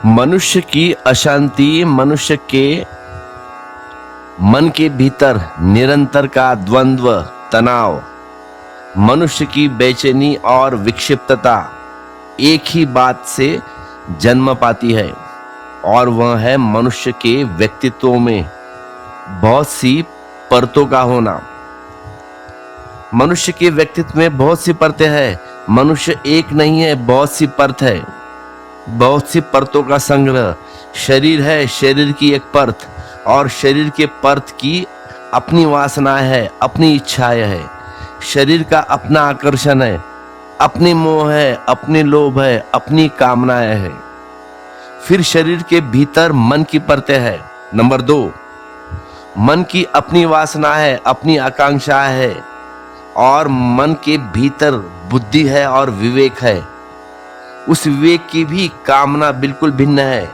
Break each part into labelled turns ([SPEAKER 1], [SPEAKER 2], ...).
[SPEAKER 1] मनुष्य की अशांति मनुष्य के मन के भीतर निरंतर का द्वंद्व तनाव, मनुष्य की बेचैनी और विक्षिप्तता एक ही बात से जन्म पाती है, और वह है मनुष्य के व्यक्तित्व में बहुत सी परतों का होना। मनुष्य के व्यक्तित्व में बहुत सी परतें हैं। मनुष्य एक नहीं है, बहुत सी परत है, बहुत सी परतों का संग्रह। शरीर है, शरीर की एक परत, और शरीर के परत की अपनी वासनाएं है, अपनी इच्छाएं है। शरीर का अपना आकर्षण है, अपनी मोह है, अपनी लोभ है, अपनी कामनाएं है। फिर शरीर के भीतर मन की परतें है। नंबर 2, मन की अपनी वासना है, अपनी आकांक्षा है, और मन के भीतर बुद्धि है और विवेक है। उस विवेक की भी कामना बिल्कुल भिन्न है,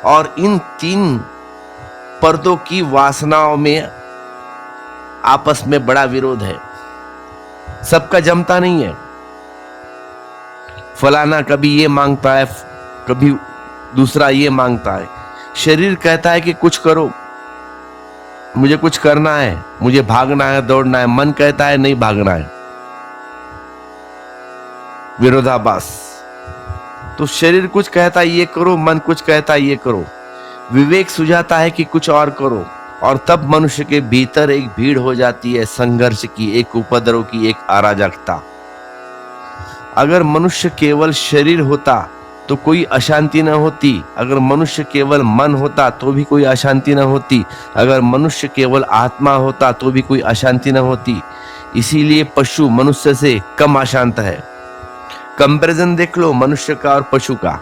[SPEAKER 1] और इन 3 परतों की वासनाओं में आपस में बड़ा विरोध है। सबका जमता नहीं है। फलाना कभी ये मांगता है, कभी दूसरा ये मांगता है। शरीर कहता है कि कुछ करो, मुझे कुछ करना है, मुझे भागना है, दौड़ना है। मन कहता है नहीं भागना है। विरोधाभास। तो शरीर कुछ कहता है ये करो, मन कुछ कहता है ये करो। विवेक सुझाता है कि कुछ और करो, और तब मनुष्य के भीतर एक भीड़ हो जाती है, संघर्ष की, एक उपद्रव की, एक अराजकता। अगर मनुष्य केवल शरीर होता तो कोई अशांति न होती। अगर मनुष्य केवल मन होता तो भी कोई अशांति न होती। अगर मनुष्य केवल आत्मा होता तो भी कोई अशांति न होती। इसीलिए पशु मनुष्य से कम अशांत है। कंपैरिजन देख लो मनुष्य का और पशु का।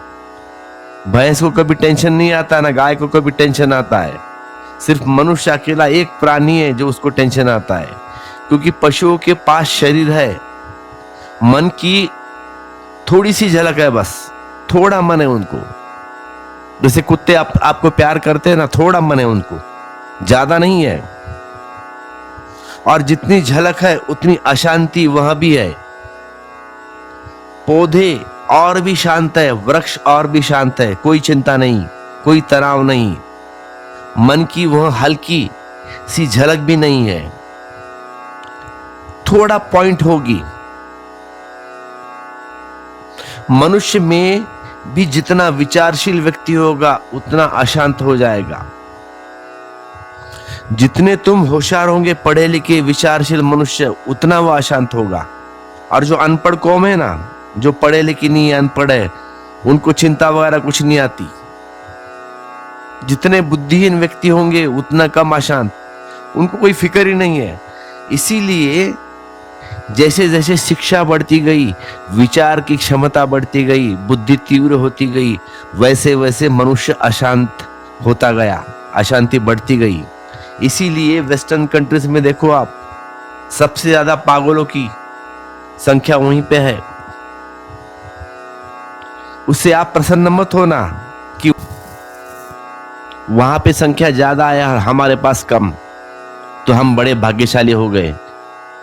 [SPEAKER 1] भैंस को कभी टेंशन नहीं आता, ना गाय को कभी टेंशन आता है। सिर्फ मनुष्य अकेला एक प्राणी है जो उसको टेंशन आता है, क्योंकि पशुओं के पास शरीर है, मन की थोड़ी सी झलक है, बस थोड़ा मन है उनको। जैसे कुत्ते आपको प्यार करते हैं ना, थोड़ा मन है उनको, ज्यादा नहीं है। और जितनी झलक है उतनी अशांति वहां भी है। पौधे और भी शांत है, वृक्ष और भी शांत है, कोई चिंता नहीं, कोई तनाव नहीं। मन की वह हल्की सी झलक भी नहीं है, थोड़ा पॉइंट होगी। मनुष्य में भी जितना विचारशील व्यक्ति होगा उतना अशांत हो जाएगा। जितने तुम होशियार होंगे, पढ़े लिखे विचारशील मनुष्य, उतना वो अशांत होगा। और जो अनपढ़ कौम है ना, जो पढ़े लिखे नहीं है, अनपढ़ है, उनको चिंता वगैरह कुछ नहीं आती। जितने बुद्धिहीन व्यक्ति होंगे उतना कम अशांत, उनको कोई फिक्र ही नहीं है। इसीलिए जैसे जैसे शिक्षा बढ़ती गई, विचार की क्षमता बढ़ती गई, बुद्धि तीव्र होती गई, वैसे वैसे मनुष्य अशांत होता गया, अशांति बढ़ती गई। इसीलिए वेस्टर्न कंट्रीज में देखो आप, सबसे ज्यादा पागलों की संख्या वहीं पे है। उससे आप प्रसन्न मत होना कि वहां पे संख्या ज्यादा है और हमारे पास कम, तो हम बड़े भाग्यशाली हो गए।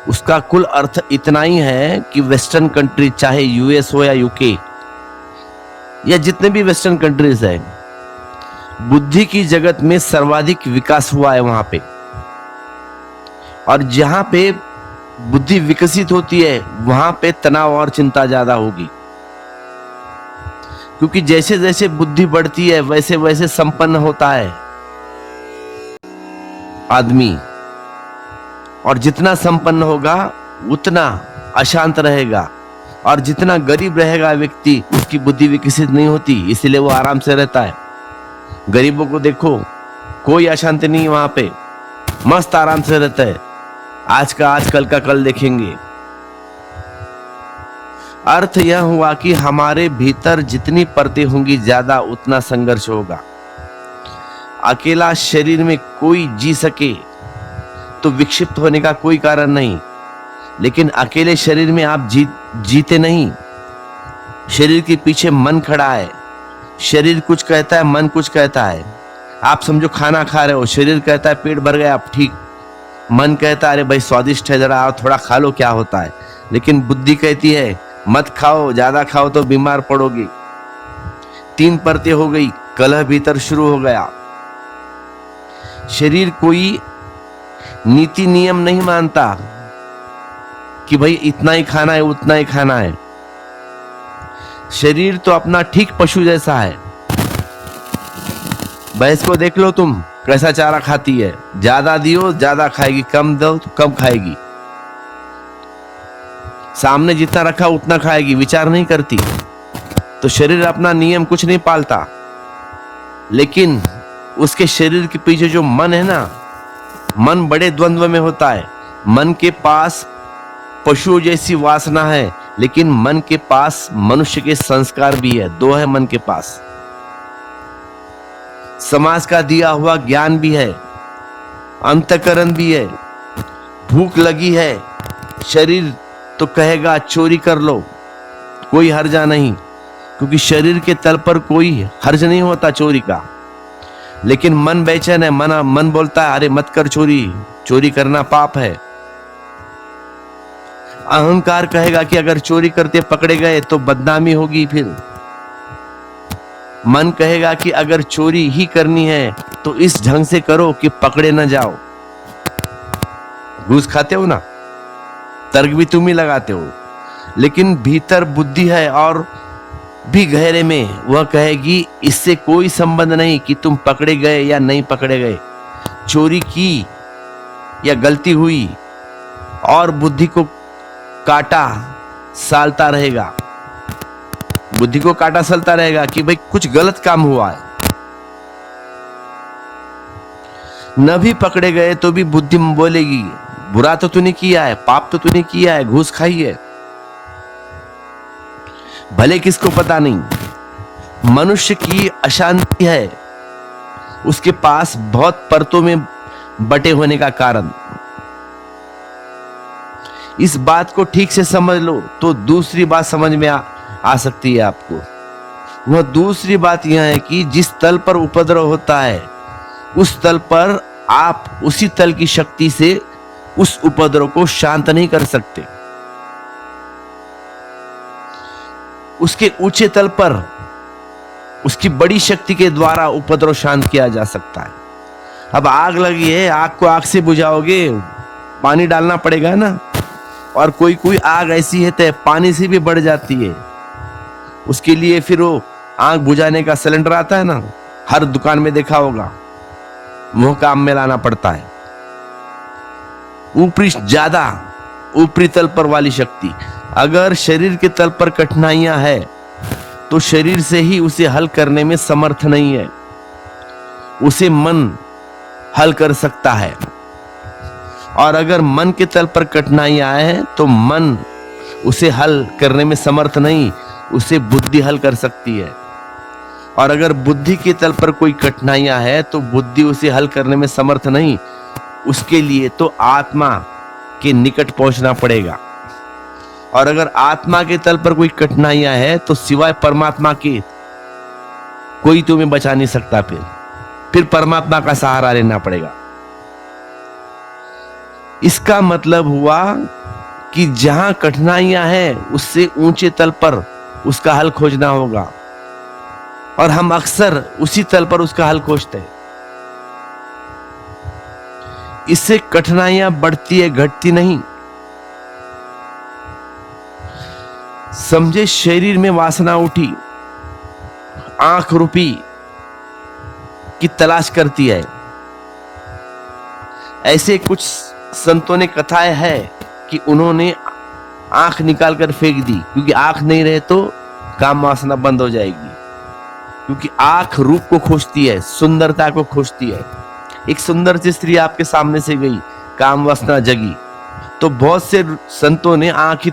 [SPEAKER 1] उसका कुल अर्थ इतना ही है कि वेस्टर्न कंट्री, चाहे यूएस हो या यूके या जितने भी वेस्टर्न कंट्रीज है, बुद्धि की जगत में सर्वाधिक विकास हुआ है वहां पे। और जहां पे बुद्धि विकसित होती है वहां पे तनाव और चिंता ज्यादा होगी, क्योंकि जैसे जैसे बुद्धि बढ़ती है वैसे वैसे संपन्न होता है आदमी। और जितना संपन्न होगा उतना अशांत रहेगा, और जितना गरीब रहेगा व्यक्ति, उसकी बुद्धि विकसित नहीं होती, इसलिए वो आराम से रहता है। गरीबों को देखो, कोई अशांति नहीं वहां पे, मस्त आराम से रहता है। आज का आज, कल का कल देखेंगे। अर्थ यह हुआ कि हमारे भीतर जितनी परतें होंगी ज्यादा उतना संघर्ष होगा। अकेला शरीर में कोई जी सके तो विक्षिप्त होने का कोई कारण नहीं, लेकिन अकेले शरीर में आप जीते नहीं। शरीर के पीछे मन खड़ा है। शरीर कुछ कहता है, मन कुछ कहता है। आप समझो खाना खा रहे हो, शरीर कहता है पेट भर गया, आप ठीक। मन कहता है अरे भाई स्वादिष्ट है, जरा थोड़ा खा लो, क्या होता है। लेकिन बुद्धि कहती है मत खाओ, ज्यादा खाओ तो बीमार पड़ोगे। 3 परतें हो गई, कलह भीतर शुरू हो गया। शरीर कोई नीति नियम नहीं मानता कि भाई इतना ही खाना है, उतना ही खाना है। शरीर तो अपना ठीक पशु जैसा है। भैंस को देख लो तुम, कैसा चारा खाती है। ज्यादा दियो ज्यादा खाएगी, कम दो तो कम खाएगी। सामने जितना रखा उतना खाएगी, विचार नहीं करती। तो शरीर अपना नियम कुछ नहीं पालता, लेकिन उसके शरीर के पीछे जो मन है ना, मन बड़े द्वंद्व में होता है। मन के पास पशु जैसी वासना है, लेकिन मन के पास मनुष्य के संस्कार भी है। 2 है मन के पास। समाज का दिया हुआ ज्ञान भी है, अंतःकरण भी है। भूख लगी है, शरीर तो कहेगा चोरी कर लो, कोई हर्जा नहीं, क्योंकि शरीर के तल पर कोई हर्ज नहीं होता चोरी का। लेकिन मन बेचैन है, मन बोलता है अरे मत कर चोरी, चोरी करना पाप है। अहंकार कहेगा कि अगर चोरी करते पकड़े गए तो बदनामी होगी। फिर मन कहेगा कि अगर चोरी ही करनी है तो इस ढंग से करो कि पकड़े न जाओ। घूस खाते हो ना, तर्क भी तुम ही लगाते हो, लेकिन भीतर बुद्धि है और भी गहरे में वह कहेगी इससे कोई संबंध नहीं कि तुम पकड़े गए या नहीं पकड़े गए, चोरी की या गलती हुई। और बुद्धि को काटा सालता रहेगा, बुद्धि को काटा सालता रहेगा कि भाई कुछ गलत काम हुआ है। न भी पकड़े गए तो भी बुद्धि बोलेगी बुरा तो तूने किया है, पाप तो तूने किया है, घूस खाई है। भले किसको पता नहीं। मनुष्य की अशांति है उसके पास बहुत परतों में बटे होने का कारण। इस बात को ठीक से समझ लो तो दूसरी बात समझ में आ सकती है आपको। वह दूसरी बात यह है कि जिस तल पर उपद्रव होता है उस तल पर आप उसी तल की शक्ति से उस उपद्रव को शांत नहीं कर सकते। उसके ऊंचे तल पर उसकी बड़ी शक्ति के द्वारा उपद्रव शांत किया जा सकता है। अब आग लगी है, आग को आग से बुझाओगे, पानी डालना पड़ेगा ना। और कोई आग ऐसी है तो पानी से भी बढ़ जाती है। उसके लिए फिर वो आग बुझाने का सिलेंडर आता है ना, हर दुकान में देखा होगा, वो काम में लाना पड़ता है। ऊपरी तल पर वाली शक्ति। अगर शरीर के तल पर कठिनाइयां है तो शरीर से ही उसे हल करने में समर्थ नहीं है, उसे मन हल कर सकता है। और अगर मन के तल पर कठिनाइयां है तो मन उसे हल करने में समर्थ नहीं, उसे बुद्धि हल कर सकती है। और अगर बुद्धि के तल पर कोई कठिनाइयां है तो बुद्धि उसे हल करने में समर्थ नहीं, उसके लिए तो आत्मा के निकट पहुंचना पड़ेगा। और अगर आत्मा के तल पर कोई कठिनाइयां है तो सिवाय परमात्मा के कोई तुम्हें बचा नहीं सकता। फिर परमात्मा का सहारा लेना पड़ेगा। इसका मतलब हुआ कि जहां कठिनाइयां हैं उससे ऊंचे तल पर उसका हल खोजना होगा, और हम अक्सर उसी तल पर उसका हल खोजते हैं। इससे कठिनाइयां बढ़ती है, घटती नहीं। समझे, शरीर में वासना उठी, आंख रूपी की तलाश करती है। ऐसे कुछ संतों ने कथाएं है कि उन्होंने आंख निकाल कर फेंक दी, क्योंकि आंख नहीं रहे तो काम वासना बंद हो जाएगी। क्योंकि आंख रूप को खोजती है, सुंदरता को खोजती है। एक सुंदर सी स्त्री आपके सामने से गई, काम वासना जगी, तो बहुत से संतों ने आंख ही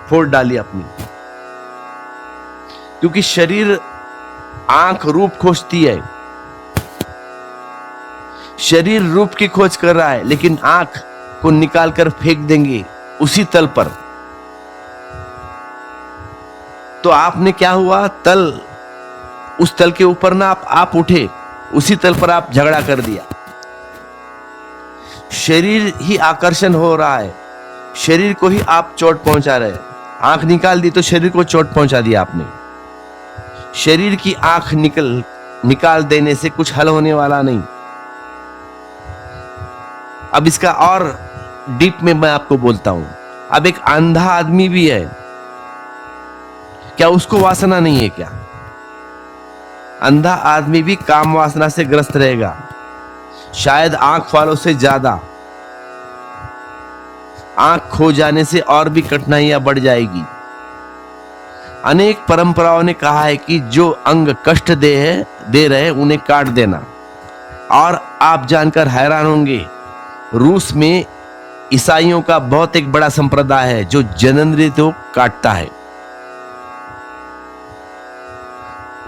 [SPEAKER 1] फोड़ डाली अपनी, क्योंकि शरीर आंख रूप खोजती है। शरीर रूप की खोज कर रहा है, लेकिन आंख को निकाल कर फेंक देंगे उसी तल पर। तो आपने क्या हुआ, उस तल के ऊपर ना आप उठे, उसी तल पर आप झगड़ा कर दिया। शरीर ही आकर्षण हो रहा है, शरीर को ही आप चोट पहुंचा रहे हैं। आंख निकाल दी तो शरीर को चोट पहुंचा दिया आपने। शरीर की आंख निकाल देने से कुछ हल होने वाला नहीं। अब इसका और डीप में मैं आपको बोलता हूं। अब एक अंधा आदमी भी है, क्या उसको वासना नहीं है क्या? अंधा आदमी भी काम वासना से ग्रस्त रहेगा, शायद आंख वालों से ज्यादा। आंख खो जाने से और भी कठिनाइयां बढ़ जाएगी। अनेक परंपराओं ने कहा है कि जो अंग कष्ट दे रहे उन्हें काट देना। और आप जानकर हैरान होंगे, रूस में ईसाइयों का बहुत एक बड़ा संप्रदाय है जो जननेंद्रिय को काटता है।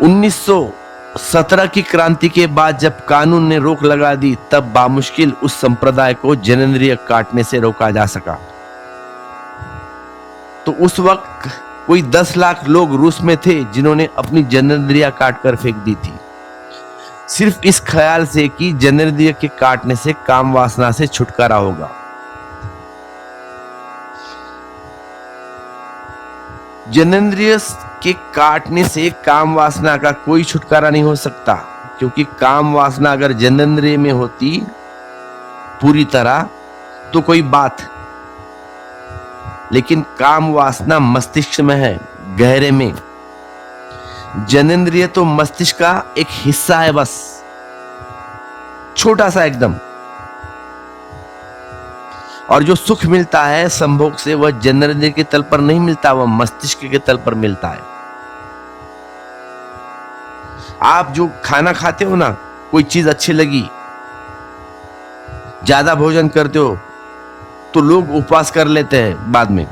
[SPEAKER 1] 1917 की क्रांति के बाद जब कानून ने रोक लगा दी, तब बामुश्किल उस संप्रदाय को जननेंद्रिय काटने से रोका जा सका। तो उस वक्त कोई 10 लाख लोग रूस में थे जिन्होंने अपनी जननेंद्रियां काटकर फेंक दी थी, सिर्फ इस ख्याल से कि जननेंद्रिय के काटने से काम वासना से छुटकारा होगा। जननेंद्रिय के काटने से काम वासना का कोई छुटकारा नहीं हो सकता, क्योंकि काम वासना अगर जननेंद्रिय में होती पूरी तरह तो कोई बात, लेकिन काम वासना मस्तिष्क में है, गहरे में। जननेंद्रिय तो मस्तिष्क का एक हिस्सा है, बस छोटा सा एकदम। और जो सुख मिलता है संभोग से, वह जननेंद्रिय के तल पर नहीं मिलता, वह मस्तिष्क के तल पर मिलता है। आप जो खाना खाते हो ना, कोई चीज अच्छी लगी, ज्यादा भोजन करते हो तो लोग उपवास कर लेते हैं बाद में।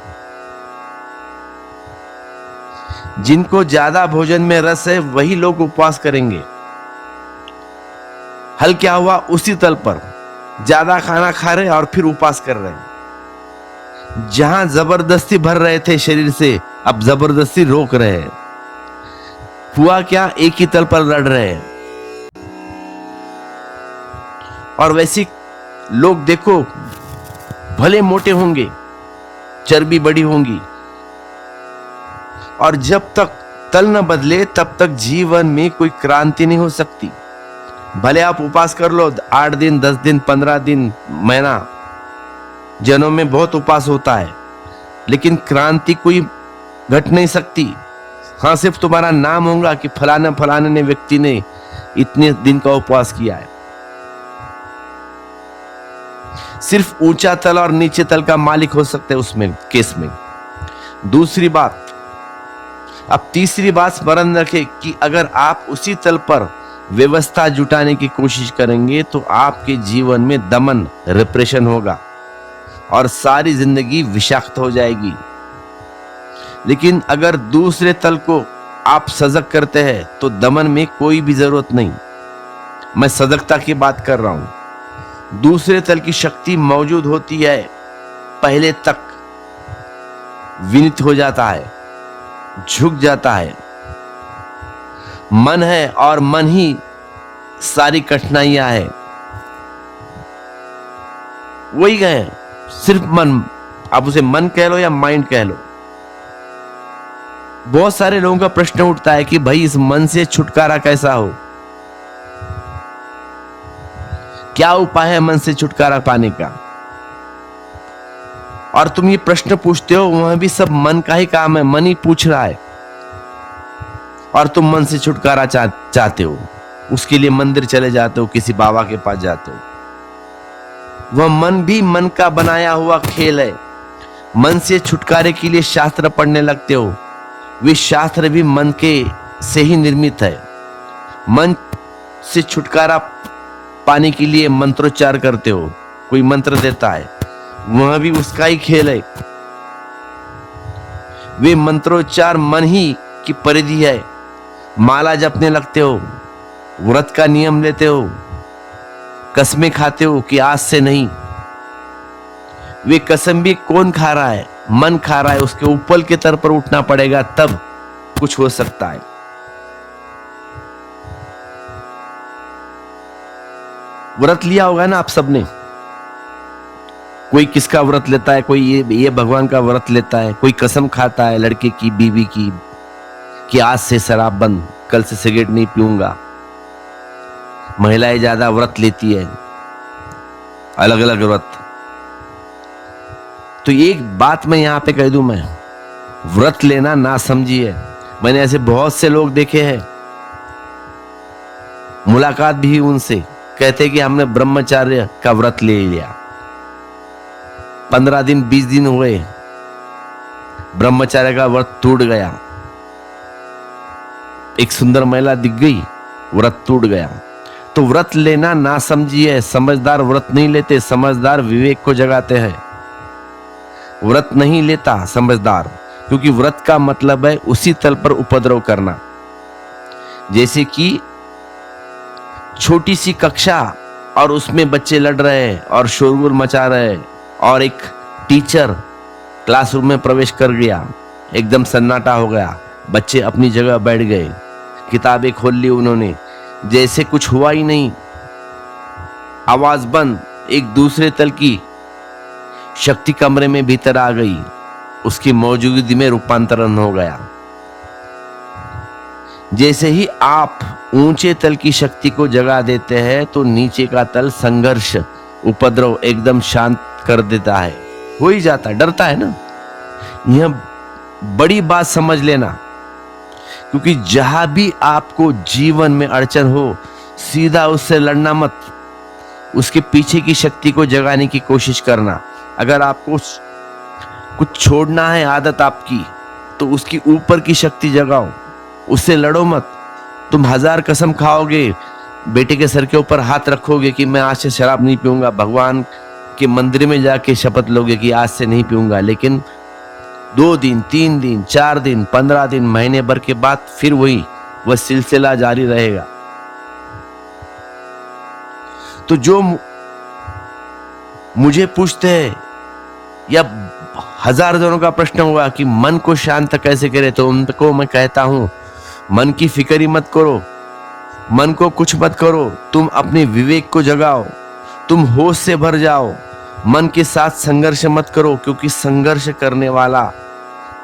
[SPEAKER 1] जिनको ज्यादा भोजन में रस है वही लोग उपवास करेंगे। हल क्या हुआ? उसी तल पर ज्यादा खाना खा रहे और फिर उपवास कर रहे हैं। जहां जबरदस्ती भर रहे थे शरीर से, अब जबरदस्ती रोक रहे हैं। हुआ क्या? एक ही तल पर लड़ रहे हैं। और वैसे लोग देखो, भले मोटे होंगे, चर्बी बड़ी होंगी, और जब तक तल न बदले तब तक जीवन में कोई क्रांति नहीं हो सकती। भले आप उपवास कर लो 8 दिन, 10 दिन, 15 दिन, महीना, जनों में बहुत उपवास होता है, लेकिन क्रांति कोई घट नहीं सकती। हाँ, सिर्फ तुम्हारा नाम होगा कि फलाने फलाने ने व्यक्ति ने इतने दिन का उपवास किया है। सिर्फ ऊंचा तल और नीचे तल का मालिक हो सकते हैं उसमें केस में। दूसरी बात, अब तीसरी बात स्मरण रखें कि अगर आप उसी तल पर व्यवस्था जुटाने की कोशिश करेंगे तो आपके जीवन में दमन, रिप्रेशन होगा और सारी जिंदगी विषाक्त हो जाएगी। लेकिन अगर दूसरे तल को आप सजग करते हैं तो दमन में कोई भी जरूरत नहीं। मैं सजगता की बात कर रहा हूं। दूसरे तल की शक्ति मौजूद होती है, पहले तक विनीत हो जाता है, झुक जाता है। मन है और मन ही सारी कठिनाइयां है। वही है, सिर्फ मन। आप उसे मन कह लो या माइंड कह लो। बहुत सारे लोगों का प्रश्न उठता है कि भाई इस मन से छुटकारा कैसा हो, क्या उपाय है मन से छुटकारा पाने का? और तुम ये प्रश्न पूछते हो, वह भी सब मन का ही काम है, मन ही पूछ रहा है। और तुम मन से छुटकारा चाहते हो, उसके लिए मंदिर चले जाते हो, किसी बाबा के पास जाते हो। वह मन भी मन का बनाया हुआ खेल है। मन से छुटकारे के लिए शास्त्र पढ़ने लगते हो, वे शास्त्र भी मन के से ही निर्मित है। मन से छुटकारा पाने के लिए मंत्रोच्चार करते हो, कोई मंत्र देता है, वह भी उसका ही खेल है। वे मंत्रोच्चार मन ही की परिधि है। माला जपने लगते हो, व्रत का नियम लेते हो, कसमें खाते हो कि आज से नहीं। वे कसम भी कौन खा रहा है? मन खा रहा है। उसके ऊपर के तर पर उठना पड़ेगा, तब कुछ हो सकता है। व्रत लिया होगा ना आप सबने। कोई किसका व्रत लेता है, कोई ये भगवान का व्रत लेता है, कोई कसम खाता है लड़के की, बीवी की, कि आज से शराब बंद, कल से सिगरेट नहीं पीऊंगा। महिलाएं ज्यादा व्रत लेती है, अलग अलग व्रत। तो एक बात मैं यहां पे कह दूं, मैं व्रत लेना ना समझिए। मैंने ऐसे बहुत से लोग देखे हैं, मुलाकात भी उनसे, कहते कि हमने ब्रह्मचर्य का व्रत ले लिया, 15 दिन 20 दिन हुए, ब्रह्मचर्य का व्रत टूट गया। एक सुंदर महिला दिख गई, व्रत टूट गया। तो व्रत लेना ना समझिए। समझदार व्रत नहीं लेते, समझदार विवेक को जगाते हैं। व्रत नहीं लेता समझदार, क्योंकि व्रत का मतलब है उसी तल पर उपद्रव करना। जैसे कि छोटी सी कक्षा और उसमें बच्चे लड़ रहे हैं और शोरगुल मचा रहे हैं, और एक टीचर क्लासरूम में प्रवेश कर गया, एकदम सन्नाटा हो गया, बच्चे अपनी जगह बैठ गए, किताबें खोल ली उन्होंने, जैसे कुछ हुआ ही नहीं, आवाज बंद। एक दूसरे तल की शक्ति कमरे में भीतर आ गई, उसकी मौजूदगी में रूपांतरण हो गया। जैसे ही आप ऊंचे तल की शक्ति को जगा देते हैं तो नीचे का तल संघर्ष, उपद्रव एकदम शांत कर देता है, हो ही जाता है। डरता है ना, यह बड़ी बात समझ लेना। क्योंकि जहां भी आपको जीवन में अड़चन हो, सीधा उससे लड़ना मत, उसके पीछे की शक्ति को जगाने की कोशिश करना। अगर आपको कुछ छोड़ना है आदत आपकी, तो उसकी ऊपर की शक्ति जगाओ, उससे लड़ो मत। तुम 1000 कसम खाओगे, बेटे के सर के ऊपर हाथ रखोगे कि मैं आज से शराब नहीं पीऊंगा, भगवान के मंदिर में जाके शपथ लोगे कि आज से नहीं पीऊंगा, लेकिन 2 दिन 3 दिन 4 दिन 15 दिन महीने भर के बाद फिर वह सिलसिला जारी रहेगा। तो जो मुझे पूछते हैं या 1000 जनों का प्रश्न हुआ कि मन को शांत कैसे करे, तो उनको मैं कहता हूं, मन की फिक्र ही मत करो, मन को कुछ मत करो, तुम अपने विवेक को जगाओ, तुम होश से भर जाओ। मन के साथ संघर्ष मत करो, क्योंकि संघर्ष करने वाला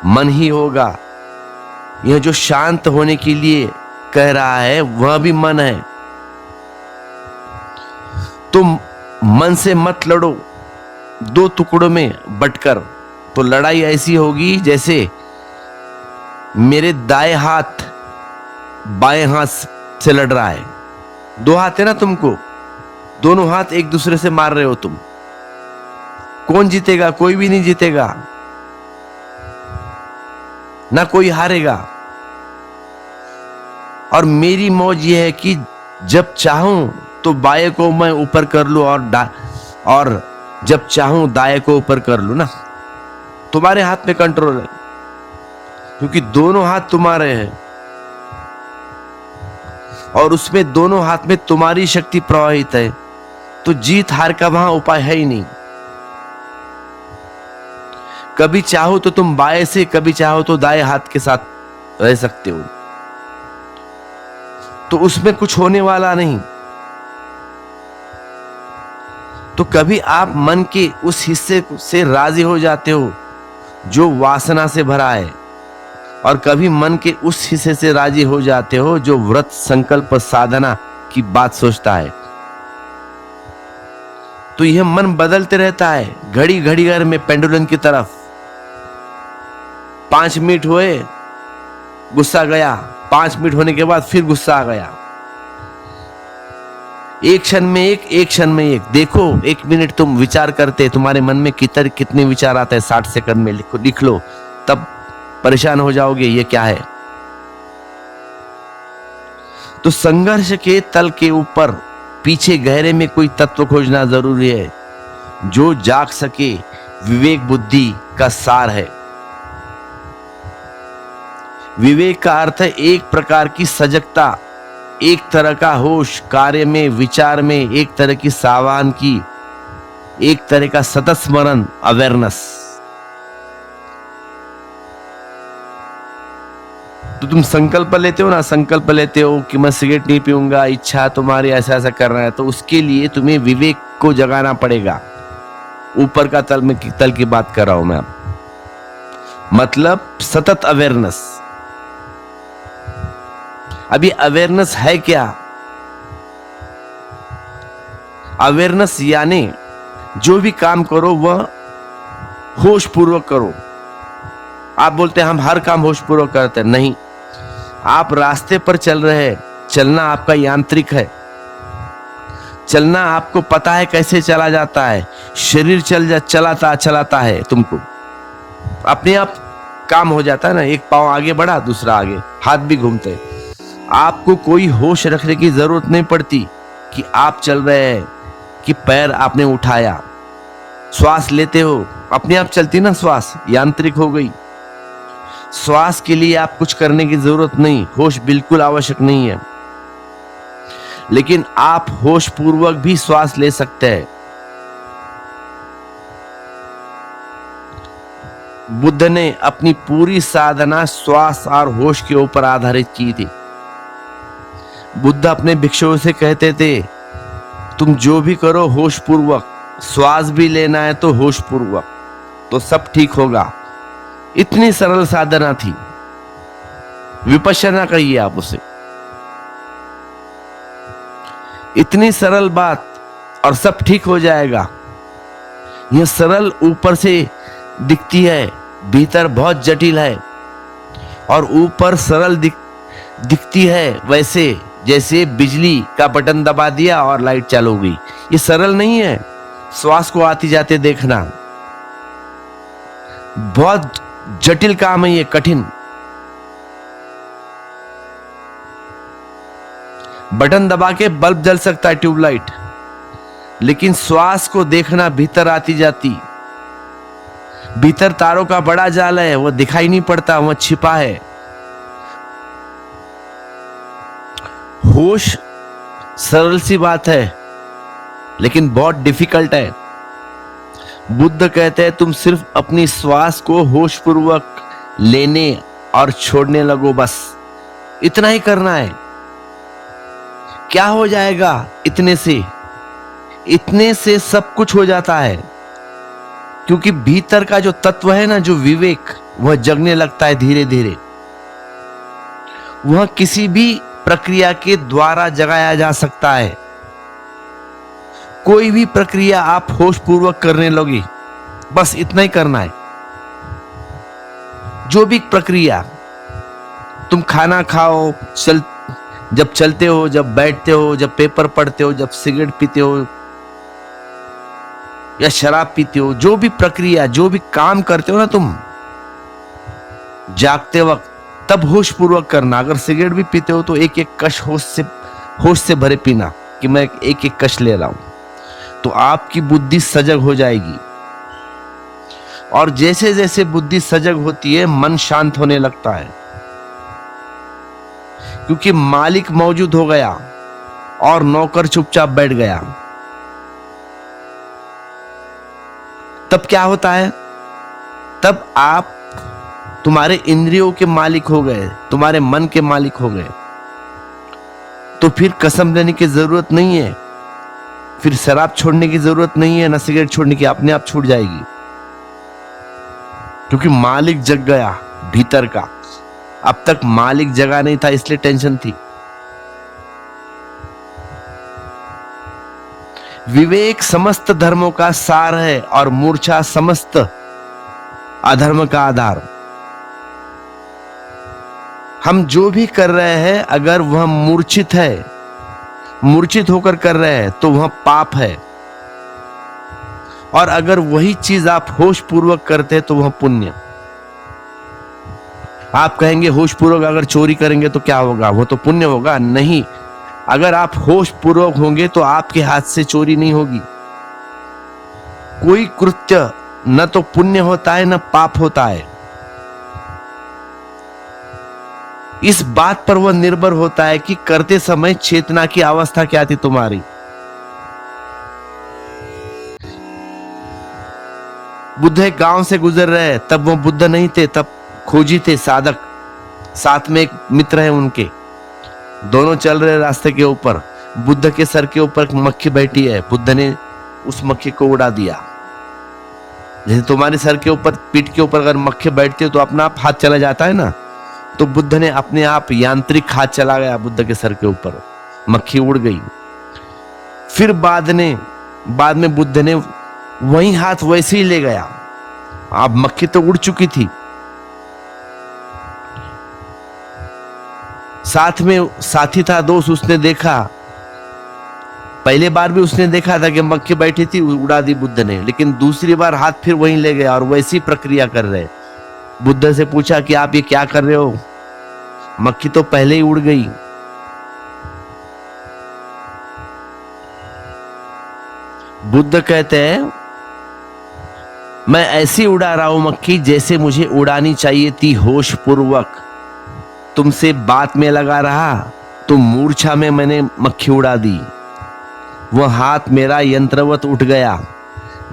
[SPEAKER 1] मन ही होगा। यह जो शांत होने के लिए कह रहा है वह भी मन है। तुम मन से मत लड़ो 2 टुकड़ों में बंटकर, तो लड़ाई ऐसी होगी जैसे मेरे दाएं हाथ बाएं हाथ से लड़ रहा है। 2 हाथ है ना तुमको, दोनों हाथ एक दूसरे से मार रहे हो तुम। कौन जीतेगा? कोई भी नहीं जीतेगा, ना कोई हारेगा। और मेरी मौज यह है कि जब चाहूं तो बाएं को मैं ऊपर कर लूं और जब चाहूं दाएं को ऊपर कर लूं ना। तुम्हारे हाथ में कंट्रोल है, क्योंकि दोनों हाथ तुम्हारे हैं और उसमें दोनों हाथ में तुम्हारी शक्ति प्रवाहित है। तो जीत हार का वहां उपाय है ही नहीं। कभी चाहो तो तुम बाएं से, कभी चाहो तो दाएं हाथ के साथ रह सकते हो, तो उसमें कुछ होने वाला नहीं। तो कभी आप मन के उस हिस्से से राजी हो जाते हो जो वासना से भरा है, और कभी मन के उस हिस्से से राजी हो जाते हो जो व्रत संकल्प साधना की बात सोचता है। तो यह मन बदलते रहता है, घड़ी घड़ी में पेंडुलम की तरफ। 5 मिनट हुए गुस्सा गया, 5 मिनट होने के बाद फिर गुस्सा आ गया। एक क्षण में एक क्षण में एक। देखो 1 मिनट तुम विचार करते, तुम्हारे मन में कितने विचार आते हैं 60 सेकंड में लिख लो, तब परेशान हो जाओगे ये क्या है। तो संघर्ष के तल के ऊपर पीछे गहरे में कोई तत्व खोजना जरूरी है जो जाग सके, विवेक बुद्धि का सार है। विवेक का अर्थ है एक प्रकार की सजगता, एक तरह का होश, कार्य में विचार में एक तरह की सावधान की, एक तरह का सतत स्मरण, अवेयरनेस। तो तुम संकल्प लेते हो ना, संकल्प लेते हो कि मैं सिगरेट नहीं पीऊंगा, इच्छा तुम्हारी ऐसा ऐसा करना है, तो उसके लिए तुम्हें विवेक को जगाना पड़ेगा। ऊपर का तल की बात कर रहा हूं मैं अब, मतलब सतत अवेयरनेस। अभी अवेयरनेस है क्या? अवेयरनेस यानी जो भी काम करो वह होश पूर्वक करो। आप बोलते हैं हम हर काम होश पूर्वक करते हैं, नहीं। आप रास्ते पर चल रहे हैं, चलना आपका यांत्रिक है। चलना आपको पता है कैसे चला जाता है। शरीर चलाता है तुमको, अपने आप काम हो जाता है ना। एक पाँव आगे बढ़ा, दूसरा आगे, हाथ भी घूमते। आपको कोई होश रखने की जरूरत नहीं पड़ती कि आप चल रहे हैं, कि पैर आपने उठाया। श्वास लेते हो, अपने आप चलती ना श्वास, यांत्रिक हो गई। श्वास के लिए आप कुछ करने की जरूरत नहीं, होश बिल्कुल आवश्यक नहीं है। लेकिन आप होश पूर्वक भी श्वास ले सकते हैं। बुद्ध ने अपनी पूरी साधना श्वास और होश के ऊपर आधारित की थी। बुद्ध अपने भिक्षुओं से कहते थे, तुम जो भी करो होश पूर्वक, श्वास भी लेना है तो होश पूर्वक, तो सब ठीक होगा। इतनी सरल साधना थी, विपश्यना कहिए आप उसे। इतनी सरल बात, और सब ठीक हो जाएगा। यह सरल ऊपर से दिखती है, भीतर बहुत जटिल है। और ऊपर सरल दिखती है वैसे जैसे बिजली का बटन दबा दिया और लाइट चालू हो गई। ये सरल नहीं है। श्वास को आते जाते देखना बहुत जटिल काम है, ये कठिन। बटन दबा के बल्ब जल सकता है, ट्यूबलाइट, लेकिन श्वास को देखना भीतर आती जाती। भीतर तारों का बड़ा जाल है, वो दिखाई नहीं पड़ता, वह छिपा है। होश सरल सी बात है, लेकिन बहुत डिफिकल्ट है। बुद्ध कहते हैं तुम सिर्फ अपनी श्वास को होश पूर्वक लेने और छोड़ने लगो, बस इतना ही करना है। क्या हो जाएगा इतने से? इतने से सब कुछ हो जाता है, क्योंकि भीतर का जो तत्व है ना, जो विवेक, वह जगने लगता है धीरे धीरे। वह किसी भी प्रक्रिया के द्वारा जगाया जा सकता है। कोई भी प्रक्रिया आप होश पूर्वक करने लोगे, बस इतना ही करना है। जो भी प्रक्रिया, तुम खाना खाओ, जब चलते हो, जब बैठते हो, जब पेपर पढ़ते हो, जब सिगरेट पीते हो या शराब पीते हो, जो भी प्रक्रिया, जो भी काम करते हो ना तुम जागते वक्त, तब होश पूर्वक करना। अगर सिगरेट भी पीते हो तो एक एक कश होश से भरे पीना, कि मैं एक एक कश ले रहा हूं, तो आपकी बुद्धि सजग हो जाएगी। और जैसे जैसे बुद्धि सजग होती है, मन शांत होने लगता है, क्योंकि मालिक मौजूद हो गया और नौकर चुपचाप बैठ गया। तब क्या होता है? तब आप तुम्हारे इंद्रियों के मालिक हो गए, तुम्हारे मन के मालिक हो गए। तो फिर कसम लेने की जरूरत नहीं है, फिर शराब छोड़ने की जरूरत नहीं है, ना सिगरेट छोड़ने की, अपने आप छूट जाएगी, क्योंकि मालिक जग गया भीतर का। अब तक मालिक जगा नहीं था, इसलिए टेंशन थी। विवेक समस्त धर्मों का सार है और मूर्छा समस्त अधर्म का आधार। हम जो भी कर रहे हैं, अगर वह मूर्छित है, मूर्छित होकर कर रहे हैं, तो वह पाप है। और अगर वही चीज आप होश पूर्वक करते हैं तो वह पुण्य। आप कहेंगे होश पूर्वक अगर चोरी करेंगे तो क्या होगा? वो तो पुण्य होगा। नहीं, अगर आप होश पूर्वक होंगे तो आपके हाथ से चोरी नहीं होगी। कोई कृत्य न तो पुण्य होता है, न पाप होता है। इस बात पर वह निर्भर होता है कि करते समय चेतना की अवस्था क्या थी तुम्हारी। बुद्ध एक गांव से गुजर रहे, तब वो बुद्ध नहीं थे, तब खोजी थे, साधक। साथ में एक मित्र है उनके, दोनों चल रहे रास्ते के ऊपर। बुद्ध के सर के ऊपर मक्खी बैठी है, बुद्ध ने उस मक्खी को उड़ा दिया। जैसे तुम्हारे सर के ऊपर, पीठ के ऊपर अगर मक्खी बैठती है तो अपना आप हाथ चला जाता है ना, तो बुद्ध ने अपने आप यांत्रिक हाथ चला गया बुद्ध के सर के ऊपर, मक्खी उड़ गई। फिर बाद में बुद्ध ने वही हाथ वैसे ही ले गया। अब मक्खी तो उड़ चुकी थी। साथ में साथी था, दोस्त, उसने देखा, पहले बार भी उसने देखा था कि मक्खी बैठी थी, उड़ा दी बुद्ध ने, लेकिन दूसरी बार हाथ फिर वहीं ले गया और वैसी प्रक्रिया कर रहे। बुद्ध से पूछा कि आप ये क्या कर रहे हो? मक्खी तो पहले ही उड़ गई। बुद्ध कहते हैं, मैं ऐसी उड़ा रहा हूं मक्खी जैसे मुझे उड़ानी चाहिए थी, होश पूर्वक। तुमसे बात में लगा रहा तो मूर्छा में मैंने मक्खी उड़ा दी। वह हाथ मेरा यंत्रवत उठ गया,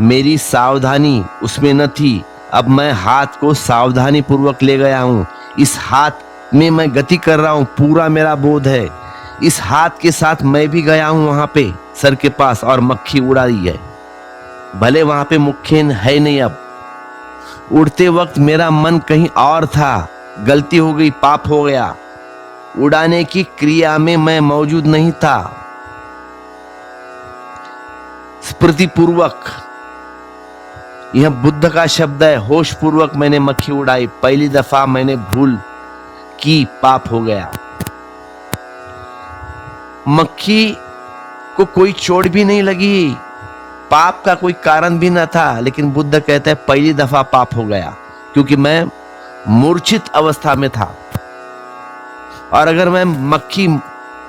[SPEAKER 1] मेरी सावधानी उसमें न थी। अब मैं हाथ को सावधानी पूर्वक ले गया हूं। इस हाथ में मैं गति कर रहा हूं, पूरा मेरा बोध है। इस हाथ के साथ मैं भी गया हूं वहां पे सर के पास और मक्खी उड़ा दी है। भले वहां पे मुख्य है नहीं, अब उड़ते वक्त मेरा मन कहीं और था, गलती हो गई, पाप हो गया। उड़ाने की क्रिया में मैं मौजूद नहीं था। स्मृति पूर्वक, यह बुद्ध का शब्द है, होश पूर्वक मैंने मक्खी उड़ाई। पहली दफा मैंने भूल की, पाप हो गया। मक्खी को कोई चोट भी नहीं लगी, पाप का कोई कारण भी न था, लेकिन बुद्ध कहते हैं पहली दफा पाप हो गया क्योंकि मैं मूर्छित अवस्था में था। और अगर मैं मक्खी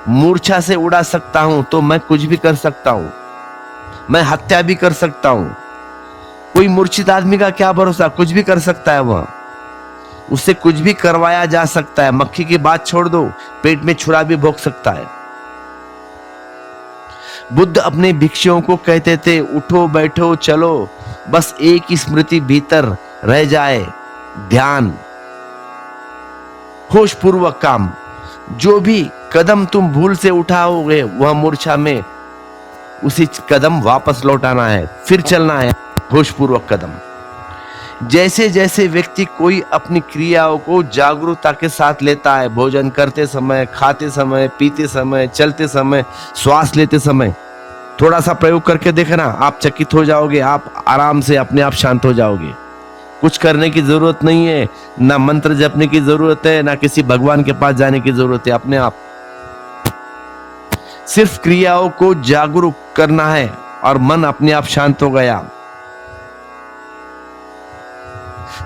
[SPEAKER 1] मूर्छा से उड़ा सकता हूं तो मैं कुछ भी कर सकता हूं, मैं हत्या भी कर सकता हूं। कोई मूर्छित आदमी का क्या भरोसा, कुछ भी कर सकता है, वह उससे कुछ भी करवाया जा सकता है। मक्खी की बात छोड़ दो, पेट में छुरा भी भोग सकता है। बुद्ध अपने भिक्षुओं को कहते थे, उठो बैठो चलो, बस एक ही स्मृति भीतर रह जाए, ध्यान, होश पूर्वक काम। जो भी कदम तुम भूल से उठाओगे वह मूर्छा में उसी कदम वापस लौटाना है, फिर चलना है होश पूर्वक कदम। जैसे जैसे व्यक्ति कोई अपनी क्रियाओं को जागरूकता के साथ लेता है, भोजन करते समय, खाते समय, पीते समय, चलते समय, श्वास लेते समय, थोड़ा सा प्रयोग करके देखना, आप चकित हो जाओगे, आप आराम से अपने आप शांत हो जाओगे। कुछ करने की जरूरत नहीं है, ना मंत्र जपने की जरूरत है, ना किसी भगवान के पास जाने की जरूरत है। अपने आप सिर्फ क्रियाओं को जागरूक करना है और मन अपने आप शांत हो गया।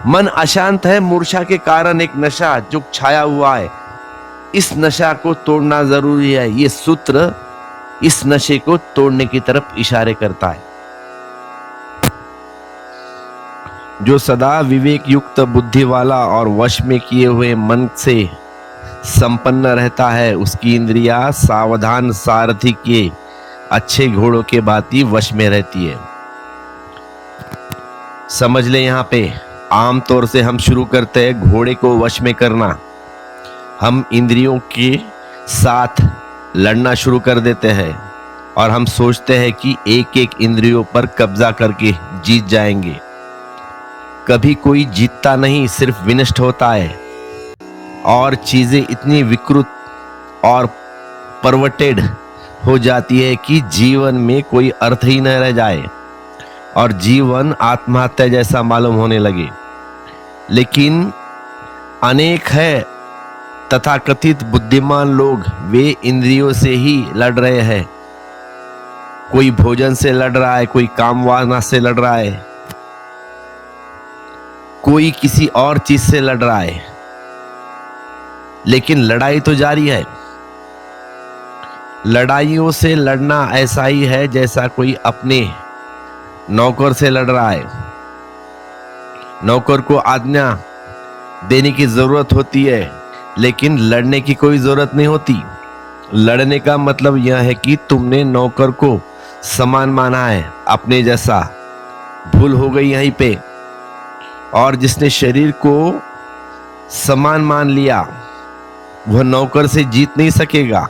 [SPEAKER 1] मन अशांत है, मूर्छा के कारण एक नशा जो छाया हुआ है, इस नशा को तोड़ना जरूरी है। ये सूत्र इस नशे को तोड़ने की तरफ इशारे करता है। जो सदा विवेक युक्त बुद्धि वाला और वश में किए हुए मन से संपन्न रहता है, उसकी इंद्रियां सावधान सारथी के अच्छे घोड़ों के भांति वश में रहती है। समझ ले, यहाँ पे आमतौर से हम शुरू करते हैं घोड़े को वश में करना। हम इंद्रियों के साथ लड़ना शुरू कर देते हैं और हम सोचते हैं कि एक एक इंद्रियों पर कब्जा करके जीत जाएंगे। कभी कोई जीतता नहीं, सिर्फ विनष्ट होता है और चीजें इतनी विकृत और परवर्टेड हो जाती है कि जीवन में कोई अर्थ ही न रह जाए और जीवन आत्महत्या जैसा मालूम होने लगे। लेकिन अनेक है तथाकथित बुद्धिमान लोग, वे इंद्रियों से ही लड़ रहे हैं। कोई भोजन से लड़ रहा है, कोई काम वासना से लड़ रहा है, कोई किसी और चीज से लड़ रहा है, लेकिन लड़ाई तो जारी है। लड़ाइयों से लड़ना ऐसा ही है जैसा कोई अपने नौकर से लड़ रहा है। नौकर को आज्ञा देने की जरूरत होती है, लेकिन लड़ने की कोई जरूरत नहीं होती। लड़ने का मतलब यह है कि तुमने नौकर को समान माना है, अपने जैसा। भूल हो गई यहीं पे। और जिसने शरीर को समान मान लिया वह नौकर से जीत नहीं सकेगा।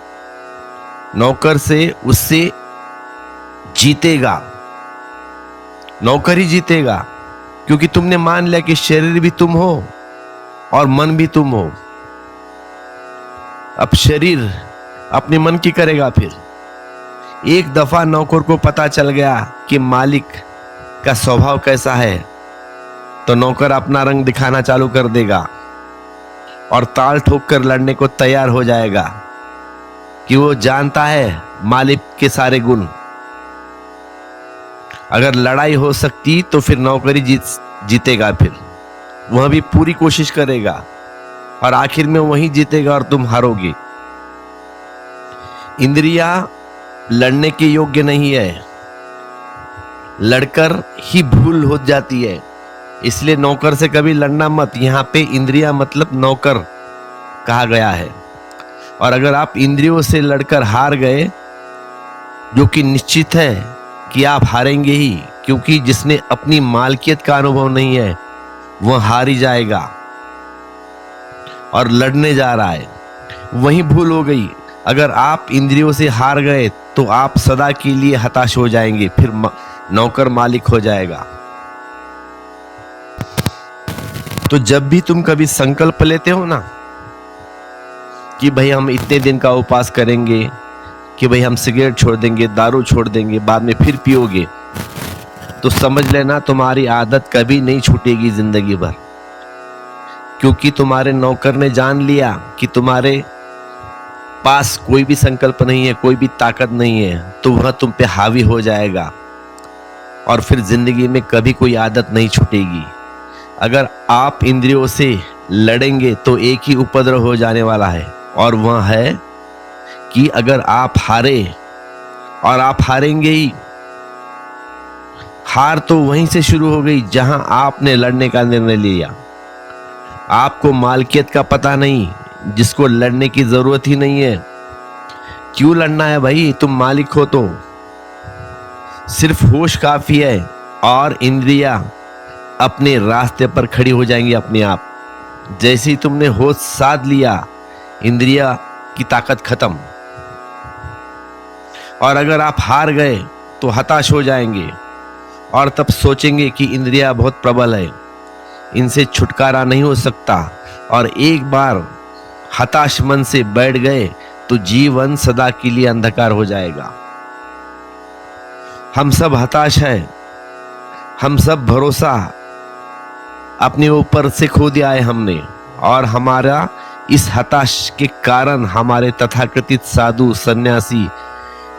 [SPEAKER 1] नौकर से उससे जीतेगा, नौकर ही जीतेगा, क्योंकि तुमने मान लिया कि शरीर भी तुम हो और मन भी तुम हो। अब शरीर अपने मन की करेगा। फिर एक दफा नौकर को पता चल गया कि मालिक का स्वभाव कैसा है, तो नौकर अपना रंग दिखाना चालू कर देगा और ताल ठोक कर लड़ने को तैयार हो जाएगा कि वो जानता है मालिक के सारे गुण। अगर लड़ाई हो सकती तो फिर नौकरी जीतेगा। फिर वह भी पूरी कोशिश करेगा और आखिर में वही जीतेगा और तुम हारोगे। इंद्रियां लड़ने के योग्य नहीं है, लड़कर ही भूल हो जाती है। इसलिए नौकर से कभी लड़ना मत। यहाँ पे इंद्रियां मतलब नौकर कहा गया है। और अगर आप इंद्रियों से लड़कर हार गए, जो कि निश्चित है कि आप हारेंगे ही, क्योंकि जिसने अपनी मालकियत का अनुभव नहीं है वह हार ही जाएगा और लड़ने जा रहा है, वही भूल हो गई। अगर आप इंद्रियों से हार गए तो आप सदा के लिए हताश हो जाएंगे, फिर नौकर मालिक हो जाएगा। तो जब भी तुम कभी संकल्प लेते हो ना कि भाई हम इतने दिन का उपवास करेंगे, कि भाई हम सिगरेट छोड़ देंगे, दारू छोड़ देंगे, बाद में फिर पियोगे, तो समझ लेना तुम्हारी आदत कभी नहीं छूटेगी जिंदगी भर। क्योंकि तुम्हारे नौकर ने जान लिया कि तुम्हारे पास कोई भी संकल्प नहीं है, कोई भी ताकत नहीं है, तो वह तुम पे हावी हो जाएगा और फिर जिंदगी में कभी कोई आदत नहीं छूटेगी। अगर आप इंद्रियों से लड़ेंगे तो एक ही उपद्रव हो जाने वाला है, और वह है कि अगर आप हारे, और आप हारेंगे ही। हार तो वहीं से शुरू हो गई जहां आपने लड़ने का निर्णय लिया। आपको मालकियत का पता नहीं, जिसको लड़ने की जरूरत ही नहीं है। क्यों लड़ना है भाई? तुम मालिक हो तो सिर्फ होश काफी है और इंद्रियां अपने रास्ते पर खड़ी हो जाएंगी अपने आप। जैसे ही तुमने होश साध लिया, इंद्रिया की ताकत खत्म। और अगर आप हार गए तो हताश हो जाएंगे और तब सोचेंगे कि इंद्रिया बहुत प्रबल है, इनसे छुटकारा नहीं हो सकता। और एक बार हताश मन से बैठ गए तो जीवन सदा के लिए अंधकार हो जाएगा। हम सब हताश हैं, हम सब भरोसा अपने ऊपर से खो दिया है हमने, और हमारा इस हताश के कारण हमारे तथाकथित साधु सन्यासी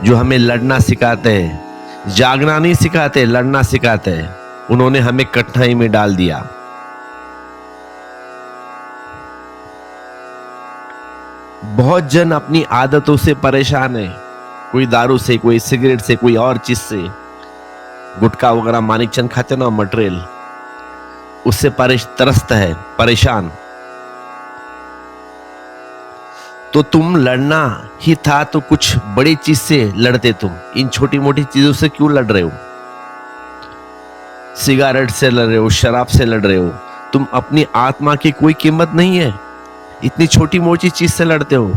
[SPEAKER 1] जो हमें लड़ना सिखाते हैं, जागना नहीं सिखाते, लड़ना सिखाते हैं, उन्होंने हमें कठिनाई में डाल दिया। बहुत जन अपनी आदतों से परेशान है, कोई दारू से, कोई सिगरेट से, कोई और चीज से, गुटखा वगैरह मानिकचंद खाते ना मटेरियल, उससे त्रस्त है, परेशान। तो तुम लड़ना ही था तो कुछ बड़ी चीज से लड़ते। तुम इन छोटी मोटी चीजों से क्यों लड़ रहे हो? सिगरेट से लड़ रहे हो, शराब से लड़ रहे हो। तुम अपनी आत्मा की कोई कीमत नहीं है, इतनी छोटी मोटी चीज से लड़ते हो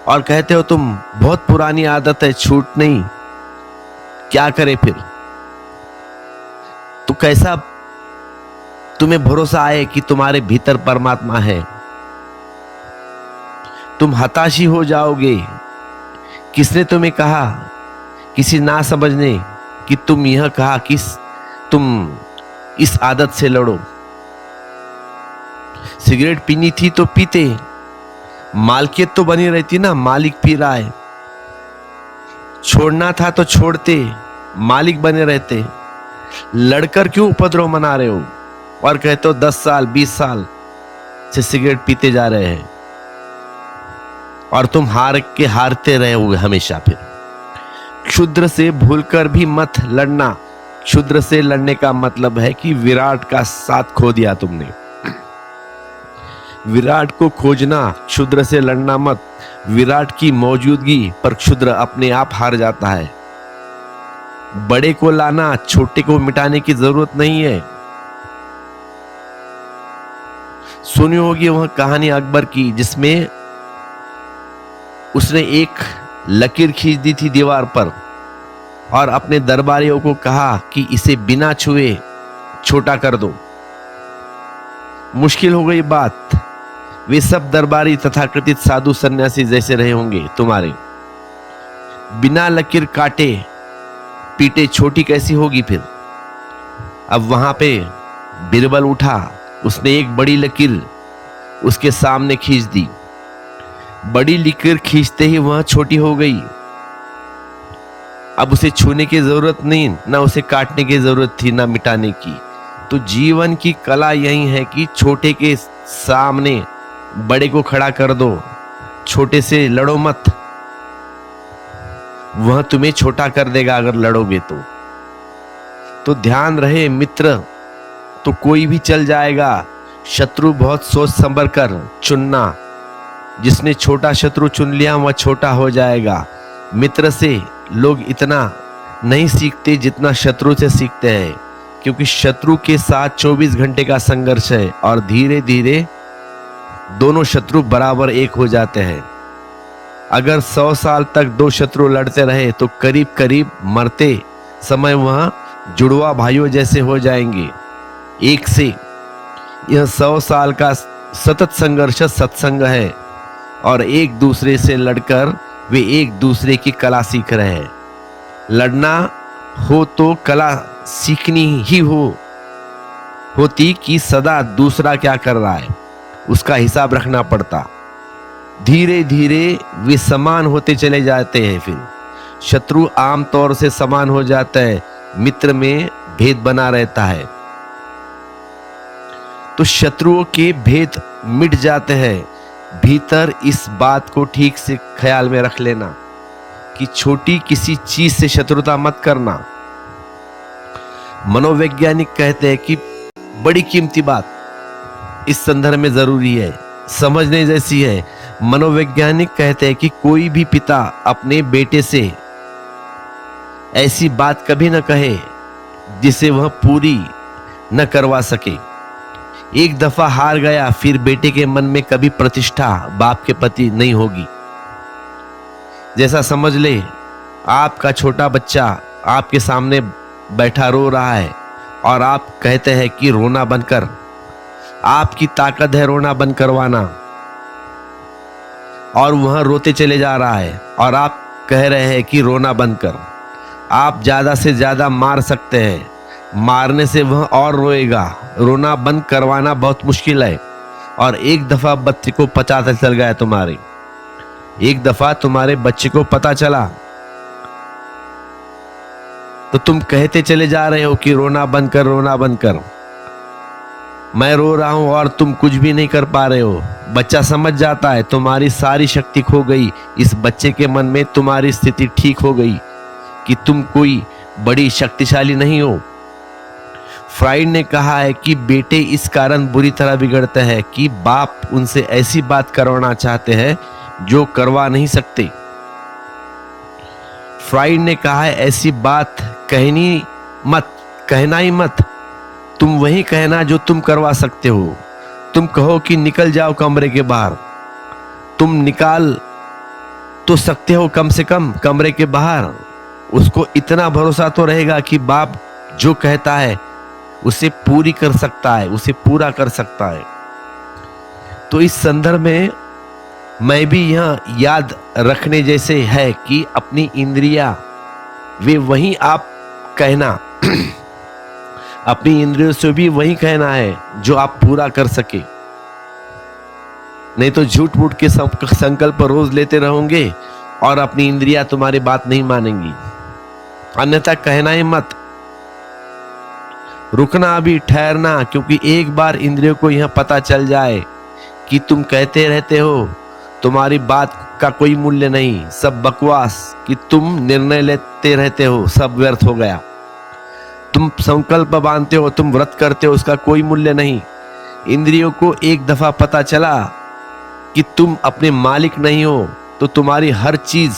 [SPEAKER 1] और कहते हो तुम बहुत पुरानी आदत है, छूट नहीं। क्या करे फिर? तो कैसा तुम्हें भरोसा आए कि तुम्हारे भीतर परमात्मा है? तुम हताशी हो जाओगे। किसने तुम्हें कहा? किसी ना समझने कि तुम यह कहा कि तुम इस आदत से लड़ो। सिगरेट पीनी थी तो पीते, मालकियत तो बनी रहती ना, मालिक पी रहा है। छोड़ना था तो छोड़ते, मालिक बने रहते। लड़कर क्यों उपद्रव मना रहे हो और कहते हो 10 साल 20 साल से सिगरेट पीते जा रहे हैं और तुम हारते रहे हो हमेशा। फिर क्षुद्र से भूलकर भी मत लड़ना। क्षुद्र से लड़ने का मतलब है कि विराट का साथ खो दिया तुमने। विराट को खोजना, क्षुद्र से लड़ना मत। विराट की मौजूदगी पर क्षुद्र अपने आप हार जाता है। बड़े को लाना, छोटे को मिटाने की जरूरत नहीं है। सुनी होगी वह कहानी अकबर की, जिसमें उसने एक लकीर खींच दी थी दीवार पर और अपने दरबारियों को कहा कि इसे बिना छुए छोटा कर दो। मुश्किल हो गई बात। वे सब दरबारी तथाकथित साधु सन्यासी जैसे रहे होंगे तुम्हारे। बिना लकीर काटे पीटे छोटी कैसी होगी फिर। अब वहां पे बिरबल उठा, उसने एक बड़ी लकीर उसके सामने खींच दी। बड़ी लकीर खींचते ही वह छोटी हो गई। अब उसे छूने की जरूरत नहीं, ना उसे काटने की जरूरत थी, ना मिटाने की। तो जीवन की कला यही है कि छोटे के सामने बड़े को खड़ा कर दो, छोटे से लड़ो मत, वह तुम्हें छोटा कर देगा अगर लड़ोगे तो ध्यान रहे मित्र, तो कोई भी चल जाएगा। शत्रु बहुत सोच संभल कर चुनना, जिसने छोटा शत्रु चुन लिया वह छोटा हो जाएगा। मित्र से लोग इतना नहीं सीखते जितना शत्रु से सीखते हैं, क्योंकि शत्रु के साथ 24 घंटे का संघर्ष है और धीरे धीरे दोनों शत्रु बराबर एक हो जाते हैं। अगर 100 साल तक दो शत्रु लड़ते रहे तो करीब करीब मरते समय वह जुड़वा भाइयों जैसे हो जाएंगे एक से। यह 100 साल का सतत संघर्ष सत्संग है और एक दूसरे से लड़कर वे एक दूसरे की कला सीख रहे हैं। लड़ना हो तो कला सीखनी ही होती कि सदा दूसरा क्या कर रहा है उसका हिसाब रखना पड़ता। धीरे धीरे वे समान होते चले जाते हैं। फिर शत्रु आमतौर से समान हो जाता है, मित्र में भेद बना रहता है। तो शत्रुओं के भेद मिट जाते हैं। भीतर इस बात को ठीक से ख्याल में रख लेना कि छोटी किसी चीज से शत्रुता मत करना। मनोवैज्ञानिक कहते हैं कि बड़ी कीमती बात इस संदर्भ में जरूरी है, समझने जैसी है। मनोवैज्ञानिक कहते हैं कि कोई भी पिता अपने बेटे से ऐसी बात कभी न कहे जिसे वह पूरी न करवा सके। एक दफा हार गया फिर बेटे के मन में कभी प्रतिष्ठा बाप के प्रति नहीं होगी। जैसा समझ ले, आपका छोटा बच्चा आपके सामने बैठा रो रहा है और आप कहते हैं कि रोना बंद कर। आपकी ताकत है रोना बंद करवाना, और वह रोते चले जा रहा है और आप कह रहे हैं कि रोना बंद कर। आप ज्यादा से ज्यादा मार सकते हैं, मारने से वह और रोएगा। रोना बंद करवाना बहुत मुश्किल है। और एक दफा बच्चे को पता चल गया एक दफा तुम्हारे बच्चे को पता चला तो तुम कहते चले जा रहे हो कि रोना बंद कर, रोना बंद कर। मैं रो रहा हूं और तुम कुछ भी नहीं कर पा रहे हो। बच्चा समझ जाता है तुम्हारी सारी शक्ति खो गई। इस बच्चे के मन में तुम्हारी स्थिति ठीक हो गई कि तुम कोई बड़ी शक्तिशाली नहीं हो। फ्राइड ने कहा है कि बेटे इस कारण बुरी तरह बिगड़ते हैं कि बाप उनसे ऐसी बात करवाना चाहते हैं जो करवा नहीं सकते। फ्राइड ने कहा है ऐसी बात कहना ही मत। तुम वही कहना जो तुम करवा सकते हो। तुम कहो कि निकल जाओ कमरे के बाहर। तुम निकाल तो सकते हो कम से कम कमरे के बाहर। उसको इतना भरोसा तो रहेगा कि बाप जो कहता है उसे पूरी कर सकता है, उसे पूरा कर सकता है। तो इस संदर्भ में मैं भी यह याद रखने जैसे है कि अपनी इंद्रियां वे वही आप कहना अपनी इंद्रियों से भी वही कहना है जो आप पूरा कर सके। नहीं तो झूठ मूठ के संकल्प रोज लेते रहोगे और अपनी इंद्रियां तुम्हारी बात नहीं मानेंगी। अन्यथा कहना ही मत। रुकना अभी, ठहरना, क्योंकि एक बार इंद्रियों को यह पता चल जाए कि तुम कहते रहते हो, तुम्हारी बात का कोई मूल्य नहीं, सब बकवास, कि तुम निर्णय लेते रहते हो, सब व्यर्थ हो गया। तुम संकल्प बांधते हो, तुम व्रत करते हो, उसका कोई मूल्य नहीं। इंद्रियों को एक दफा पता चला कि तुम अपने मालिक नहीं हो तो तुम्हारी हर चीज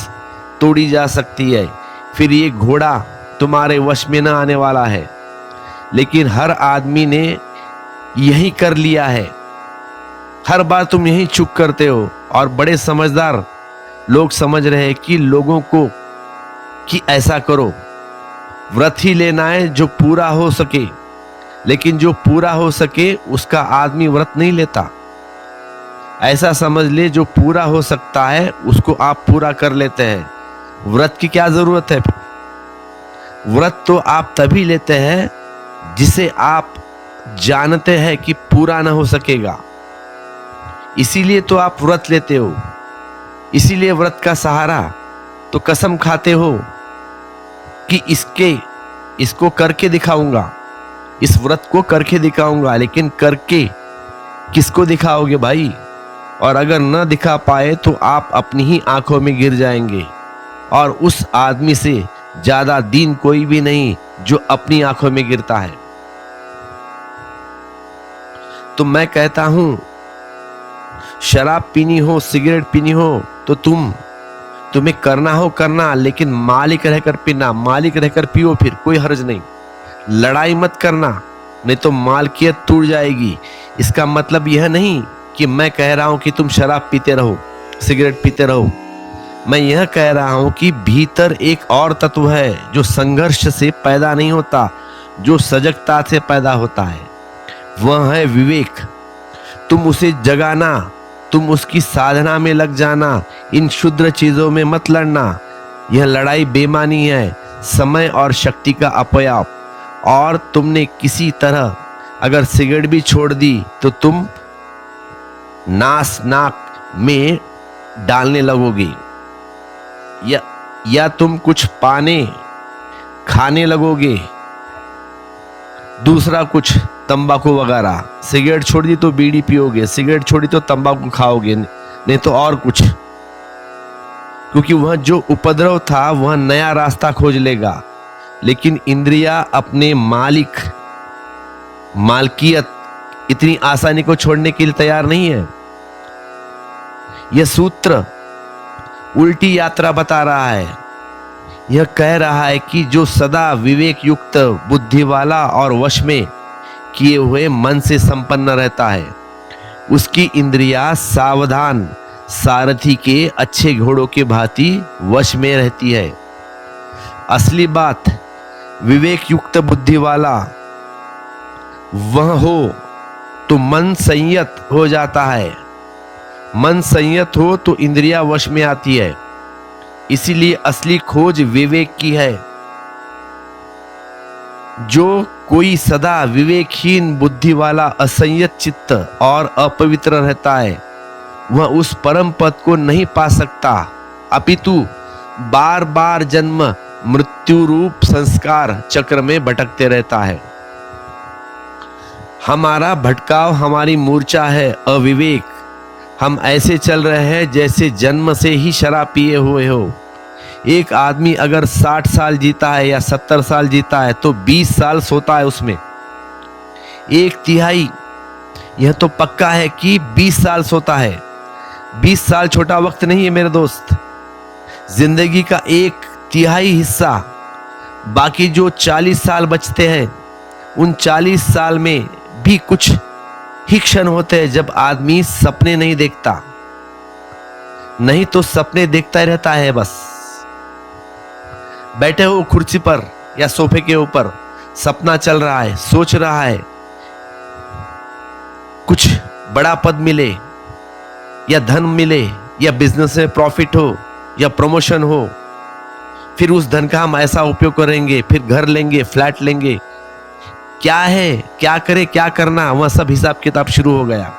[SPEAKER 1] तोड़ी जा सकती है। फिर ये घोड़ा तुम्हारे वश में न आने वाला है। लेकिन हर आदमी ने यही कर लिया है। हर बार तुम यही चूक करते हो। और बड़े समझदार लोग समझ रहे हैं कि लोगों को कि ऐसा करो, व्रत ही लेना है जो पूरा हो सके। लेकिन जो पूरा हो सके उसका आदमी व्रत नहीं लेता। ऐसा समझ ले जो पूरा हो सकता है उसको आप पूरा कर लेते हैं। व्रत की क्या जरूरत है? व्रत तो आप तभी लेते हैं जिसे आप जानते हैं कि पूरा ना हो सकेगा, इसीलिए तो आप व्रत लेते हो। इसीलिए व्रत का सहारा तो कसम खाते हो कि इसको करके दिखाऊंगा, इस व्रत को करके दिखाऊंगा। लेकिन करके किसको दिखाओगे भाई? और अगर न दिखा पाए तो आप अपनी ही आंखों में गिर जाएंगे। और उस आदमी से ज्यादा दीन कोई भी नहीं जो अपनी आंखों में गिरता है। तो मैं कहता हूं, शराब पीनी हो, सिगरेट पीनी हो तो तुम्हें करना हो करना, लेकिन मालिक रहकर पीना, मालिक रहकर पियो, फिर कोई हर्ज नहीं। लड़ाई मत करना, नहीं तो मालकियत टूट जाएगी। इसका मतलब यह नहीं कि मैं कह रहा हूं कि तुम शराब पीते रहो, सिगरेट पीते रहो। मैं यह कह रहा हूं कि भीतर एक और तत्व है जो संघर्ष से पैदा नहीं होता, जो सजगता से पैदा होता है। वह है विवेक। तुम उसे जगाना, तुम उसकी साधना में लग जाना। इन क्षुद्र चीजों में मत लड़ना। यह लड़ाई बेमानी है, समय और शक्ति का अपव्यय। और तुमने किसी तरह अगर सिगरेट भी छोड़ दी तो तुम नाक में डालने लगोगे, या तुम कुछ खाने लगोगे, दूसरा कुछ तंबाकू वगैरह। सिगरेट छोड़ दी तो बीड़ी पियोगे, सिगरेट छोड़ी तो तंबाकू खाओगे, नहीं तो और कुछ। क्योंकि वह जो उपद्रव था वह नया रास्ता खोज लेगा। लेकिन इंद्रिया अपने मालकियत इतनी आसानी को छोड़ने के लिए तैयार नहीं है। यह सूत्र उल्टी यात्रा बता रहा है। यह कह रहा है कि जो सदा विवेक युक्त, बुद्धि वाला और वश में किए हुए मन से संपन्न रहता है, उसकी इंद्रियां सावधान सारथी के अच्छे घोड़ों के भांति वश में रहती है। असली बात, विवेक युक्त बुद्धि वाला वह हो तो मन संयत हो जाता है। मन संयत हो तो इंद्रियां वश में आती है। इसीलिए असली खोज विवेक की है। जो कोई सदा विवेकहीन बुद्धि वाला, असंयत चित्त और अपवित्र रहता है, वह उस परम पद को नहीं पा सकता, अपितु बार बार जन्म मृत्यु रूप संस्कार चक्र में भटकते रहता है। हमारा भटकाव, हमारी मूर्छा है अविवेक। हम ऐसे चल रहे हैं जैसे जन्म से ही शराब पिए हुए हो। एक आदमी अगर 60 साल जीता है या 70 साल जीता है तो 20 साल सोता है उसमें। 1/3 यह तो पक्का है कि 20 साल सोता है। 20 साल छोटा वक्त नहीं है मेरे दोस्त। जिंदगी का 1/3 हिस्सा, बाकी जो 40 साल बचते हैं, उन 40 साल में भी कुछ ही क्षण होते हैं जब आदमी सपने नहीं देखता। नहीं तो सपने देखता ही रहता है। बस बैठे हो कुर्सी पर या सोफे के ऊपर, सपना चल रहा है, सोच रहा है कुछ बड़ा पद मिले या धन मिले या बिजनेस में प्रॉफिट हो या प्रमोशन हो, फिर उस धन का हम ऐसा उपयोग करेंगे, फिर घर लेंगे, फ्लैट लेंगे। क्या है, क्या करे, क्या करना, वह सब हिसाब किताब शुरू हो गया।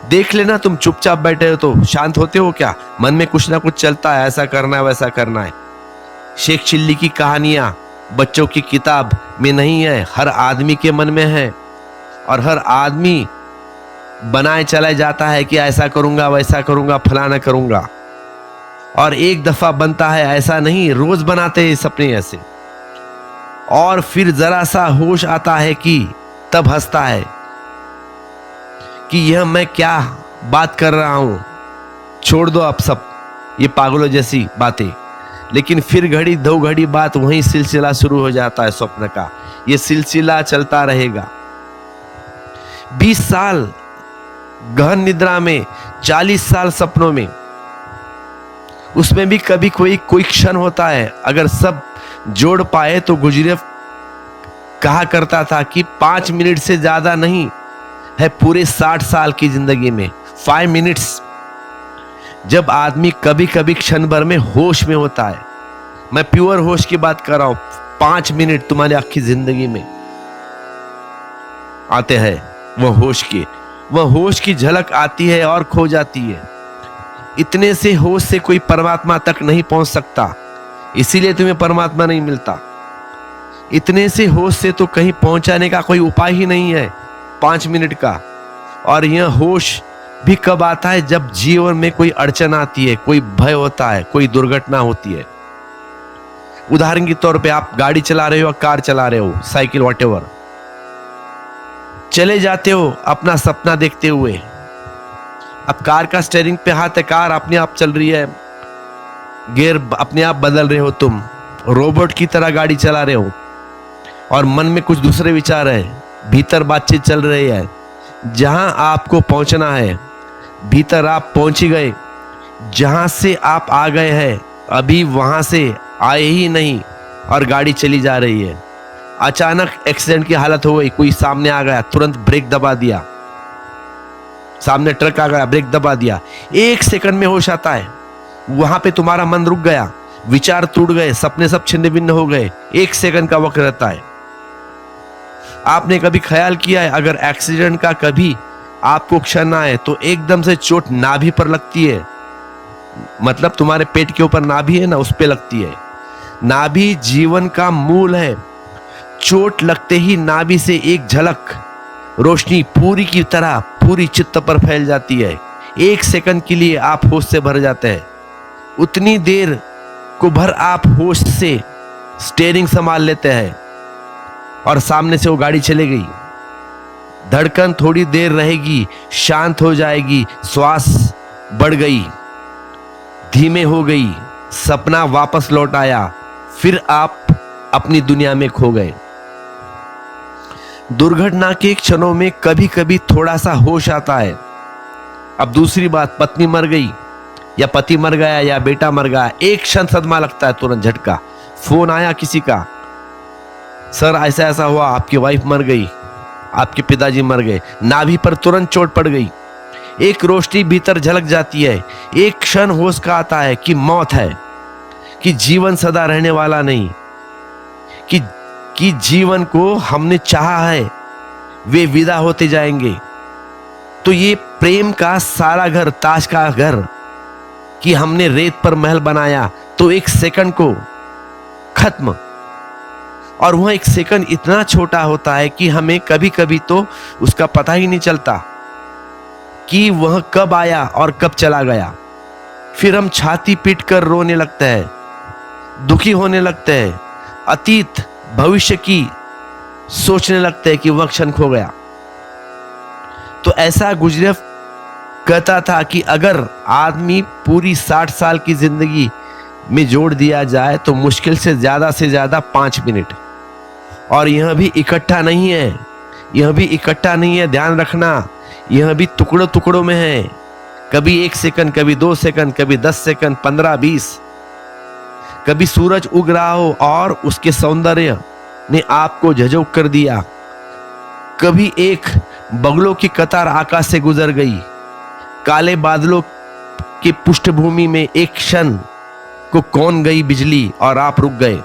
[SPEAKER 1] देख लेना, तुम चुपचाप बैठे हो तो शांत होते हो क्या? मन में कुछ ना कुछ चलता है, ऐसा करना है, वैसा करना है। शेख चिल्ली की कहानियां बच्चों की किताब में नहीं है, हर आदमी के मन में है। और हर आदमी बनाए चला जाता है कि ऐसा करूंगा, वैसा करूंगा, फलाना करूंगा। और एक दफा बनता है, ऐसा नहीं, रोज बनाते हैं सपने ऐसे। और फिर जरा सा होश आता है कि तब हंसता है कि यह मैं क्या बात कर रहा हूं, छोड़ दो अब सब ये पागलों जैसी बातें। लेकिन फिर घड़ी दो घड़ी बात वहीं सिलसिला शुरू हो जाता है स्वप्न का। ये सिलसिला चलता रहेगा। 20 साल गहन निद्रा में, 40 साल सपनों में, उसमें भी कभी कोई क्षण होता है। अगर सब जोड़ पाए तो गुजरेफ कहा करता था कि 5 मिनट से ज्यादा नहीं है पूरे 60 साल की जिंदगी में। 5 मिनट्स जब आदमी कभी कभी क्षण भर में होश में होता है, मैं प्योर होश की बात कर रहा हूं, 5 मिनट तुम्हारी आखिरी जिंदगी में आते हैं, वह होश की झलक आती है और खो जाती है। इतने से होश से कोई परमात्मा तक नहीं पहुंच सकता, इसीलिए तुम्हें परमात्मा नहीं मिलता। इतने से होश से तो कहीं पहुंचाने का कोई उपाय ही नहीं है 5 मिनट का। और यह होश भी कब आता है? जब जीवन में कोई अड़चन आती है, कोई भय होता है, कोई दुर्घटना होती है। उदाहरण के तौर पे आप गाड़ी चला रहे हो, कार चला रहे हो, साइकिल व्हाटएवर, चले जाते हो अपना सपना देखते हुए। अब कार का स्टीयरिंग पे हाथ है, कार अपने आप चल रही है, गियर अपने आप बदल रहे हो, तुम रोबोट की तरह गाड़ी चला रहे हो और मन में कुछ दूसरे विचार है, भीतर बातचीत चल रही है। जहां आपको पहुंचना है भीतर आप पहुंच ही गए, जहां से आप आ गए हैं अभी वहां से आए ही नहीं और गाड़ी चली जा रही है। अचानक एक्सीडेंट की हालत हो गई, कोई सामने आ गया, तुरंत ब्रेक दबा दिया, सामने ट्रक आ गया, ब्रेक दबा दिया, 1 सेकंड में होश आता है। वहां पे तुम्हारा मन रुक गया, विचार टूट गए, सपने सब छिन्न भिन्न हो गए। 1 सेकंड का वक्त रहता है। आपने कभी ख्याल किया है अगर एक्सीडेंट का कभी आपको क्षण आए तो एकदम से चोट नाभि पर लगती है, मतलब तुम्हारे पेट के ऊपर नाभि है ना, उस पे लगती है। नाभि जीवन का मूल है। चोट लगते ही नाभि से एक झलक रोशनी पूरी की तरह पूरी चित्त पर फैल जाती है। 1 सेकंड के लिए आप होश से भर जाते हैं। उतनी देर को भर आप होश से स्टीयरिंग संभाल लेते हैं और सामने से वो गाड़ी चले गई। धड़कन थोड़ी देर रहेगी, शांत हो जाएगी, श्वास बढ़ गई, धीमे हो गई, सपना वापस लौट आया, फिर आप अपनी दुनिया में खो गए। दुर्घटना के क्षणों में कभी कभी थोड़ा सा होश आता है। अब दूसरी बात, पत्नी मर गई या पति मर गया या बेटा मर गया, एक क्षण सदमा लगता है, तुरंत झटका, फोन आया किसी का, सर ऐसा ऐसा हुआ, आपकी वाइफ मर गई, आपके पिताजी मर गए, नाभि पर तुरंत चोट पड़ गई। एक रोशनी भीतर झलक जाती है, एक क्षण होश का आता है कि मौत है, कि जीवन सदा रहने वाला नहीं, कि जीवन को हमने चाहा है वे विदा होते जाएंगे। तो ये प्रेम का सारा घर, ताज का घर, कि हमने रेत पर महल बनाया तो 1 सेकंड को खत्म। और वह 1 सेकंड इतना छोटा होता है कि हमें कभी कभी तो उसका पता ही नहीं चलता कि वह कब आया और कब चला गया। फिर हम छाती पीट कर रोने लगते हैं, दुखी होने लगते हैं, अतीत भविष्य की सोचने लगते हैं कि वह क्षण खो गया। तो ऐसा गुजरेफ कहता था कि अगर आदमी पूरी 60 साल की जिंदगी में जोड़ दिया जाए तो मुश्किल से ज्यादा 5 मिनट। और यह भी इकट्ठा नहीं है, यह भी इकट्ठा नहीं है, ध्यान रखना, यह भी टुकड़ों टुकड़ों में है। कभी 1 सेकंड, कभी 2 सेकंड, कभी 10 सेकंड, 15, 20। कभी सूरज उग रहा हो और उसके सौंदर्य ने आपको झझोक कर दिया, कभी एक बगलों की कतार आकाश से गुजर गई, काले बादलों की पृष्ठभूमि में एक क्षण को कौन गई बिजली और आप रुक गए।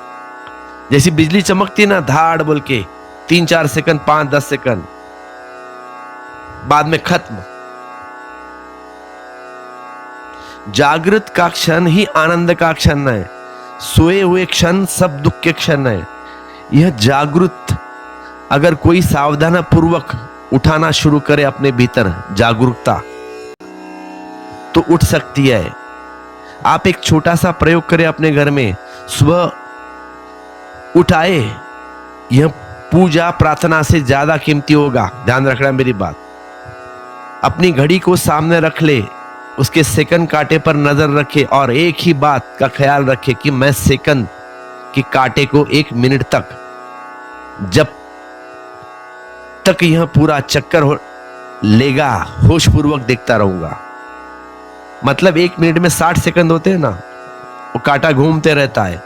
[SPEAKER 1] जैसी बिजली चमकती ना, धाड़ बोल के 3-4 सेकंड, 5-10 सेकंड बाद में खत्म। जागृत का क्षण ही आनंद का क्षण है, सोए हुए क्षण सब दुख के क्षण है। यह जागृत अगर कोई सावधान पूर्वक उठाना शुरू करे अपने भीतर जागरूकता, तो उठ सकती है। आप एक छोटा सा प्रयोग करें अपने घर में, सुबह उठाए, यह पूजा प्रार्थना से ज्यादा कीमती होगा। ध्यान रखना मेरी बात। अपनी घड़ी को सामने रख ले, उसके सेकंड कांटे पर नजर रखे और एक ही बात का ख्याल रखे कि मैं सेकंड के कांटे को 1 मिनट तक, जब तक यह पूरा चक्कर लेगा, होशपूर्वक देखता रहूंगा। मतलब 1 मिनट में 60 सेकंड होते हैं ना, वो कांटा घूमते रहता है।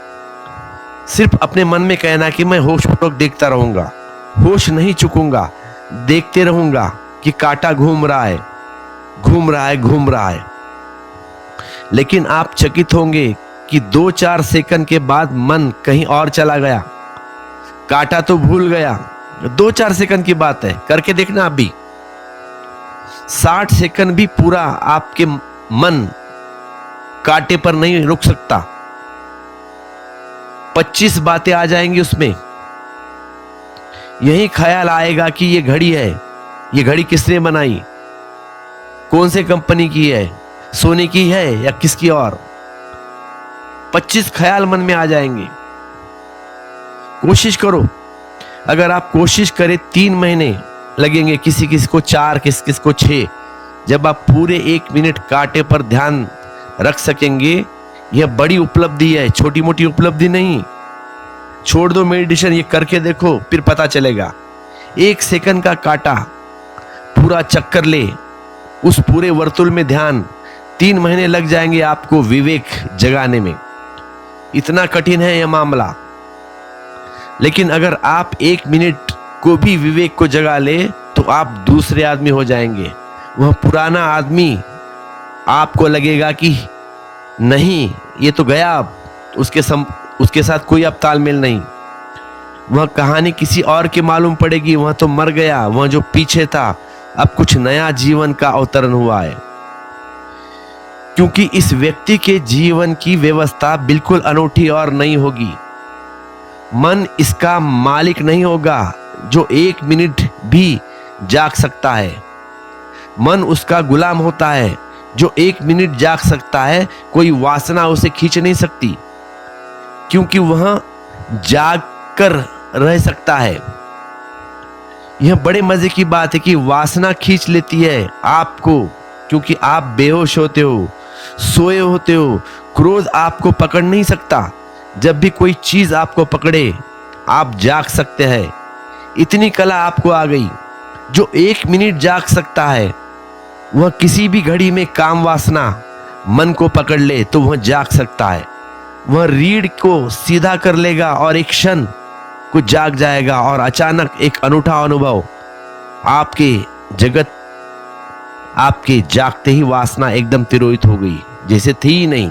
[SPEAKER 1] सिर्फ अपने मन में कहना कि मैं होशपूर्वक देखता रहूंगा, होश नहीं चुकूंगा, देखते रहूंगा कि कांटा घूम रहा है, घूम रहा है। लेकिन आप चकित होंगे कि 2-4 सेकंड के बाद मन कहीं और चला गया, काटा तो भूल गया। 2-4 सेकंड की बात है, करके देखना आप भी। 60 सेकंड भी पूरा आपके मन कांटे पर नहीं रुक सकता। 25 बातें आ जाएंगी उसमें। यही ख्याल आएगा कि ये घड़ी है, ये घड़ी किसने बनाई, कौन से कंपनी की है, सोने की है या किसकी और। 25 ख्याल मन में आ जाएंगे। कोशिश करो, अगर आप कोशिश करें 3 महीने लगेंगे, किसी किसी को 4, किसी को 6। जब आप पूरे 1 मिनट कांटे पर ध्यान रख सकेंगे, यह बड़ी उपलब्धि है, छोटी मोटी उपलब्धि नहीं। छोड़ दो मेडिटेशन, ये करके देखो, फिर पता चलेगा। 1 सेकंड का कांटा पूरा चक्कर ले, उस पूरे वर्तुल में ध्यान। 3 महीने लग जाएंगे आपको विवेक जगाने में। इतना कठिन है यह मामला। लेकिन अगर आप 1 मिनट को भी विवेक को जगा ले तो आप दूसरे आदमी हो जाएंगे। वह पुराना आदमी आपको लगेगा कि नहीं, ये तो गया, अब उसके साथ कोई अब तालमेल नहीं। वह कहानी किसी और की मालूम पड़ेगी, वह तो मर गया। वह जो पीछे था, अब कुछ नया जीवन का अवतरण हुआ है। क्योंकि इस व्यक्ति के जीवन की व्यवस्था बिल्कुल अनूठी और नई होगी। मन इसका मालिक नहीं होगा जो 1 मिनट भी जाग सकता है। मन उसका गुलाम होता है जो 1 मिनट जाग सकता है। कोई वासना उसे खींच नहीं सकती, क्योंकि वह जाग कर रह सकता है। यह बड़े मजे की बात है कि वासना खींच लेती है आपको, क्योंकि आप बेहोश होते हो, सोए होते हो। क्रोध आपको पकड़ नहीं सकता। जब भी कोई चीज आपको पकड़े, आप जाग सकते हैं। इतनी कला आपको आ गई। जो 1 मिनट जाग सकता है, वह किसी भी घड़ी में काम वासना मन को पकड़ ले तो वह जाग सकता है। वह रीढ़ को सीधा कर लेगा और एक क्षण को जाग जाएगा, और अचानक एक अनूठा अनुभव आपके जागते ही वासना एकदम तिरोहित हो गई, जैसे थी ही नहीं।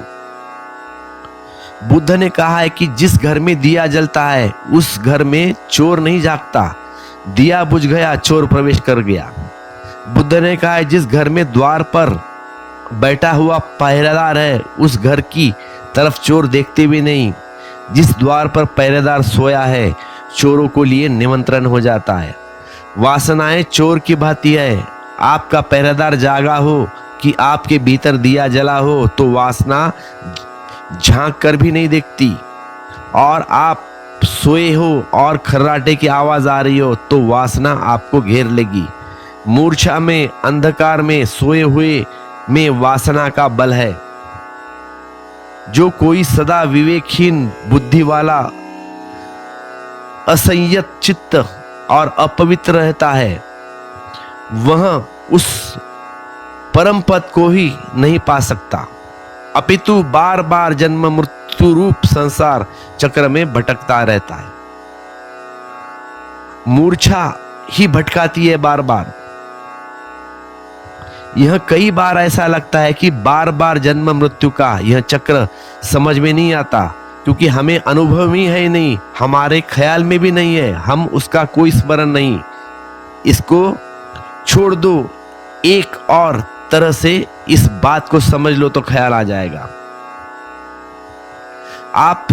[SPEAKER 1] बुद्ध ने कहा है कि जिस घर में दिया जलता है उस घर में चोर नहीं जागता। दिया बुझ गया, चोर प्रवेश कर गया। बुद्ध ने कहा है जिस घर में द्वार पर बैठा हुआ पहरेदार है उस घर की तरफ चोर देखते भी नहीं। जिस द्वार पर पहरेदार सोया है, चोरों को लिए निमंत्रण हो जाता है। वासनाएं चोर की भांति है। आपका पहरेदार जागा हो कि आपके भीतर दिया जला हो तो वासना झांक कर भी नहीं देखती। और आप सोए हो और खर्राटे की आवाज आ रही हो तो वासना आपको घेर लेगी। मूर्छा में, अंधकार में, सोए हुए में वासना का बल है। जो कोई सदा विवेकहीन बुद्धि वाला, असंयत चित्त और अपवित्र रहता है, वह उस परम पद को ही नहीं पा सकता, अपितु बार बार जन्म मृत्यु रूप संसार चक्र में भटकता रहता है। मूर्छा ही भटकाती है बार बार। यह कई बार ऐसा लगता है कि बार बार जन्म मृत्यु का यह चक्र समझ में नहीं आता, क्योंकि हमें अनुभव ही है नहीं, हमारे ख्याल में भी नहीं है, हम उसका कोई स्मरण नहीं। इसको छोड़ दो, एक और तरह से इस बात को समझ लो तो ख्याल आ जाएगा। आप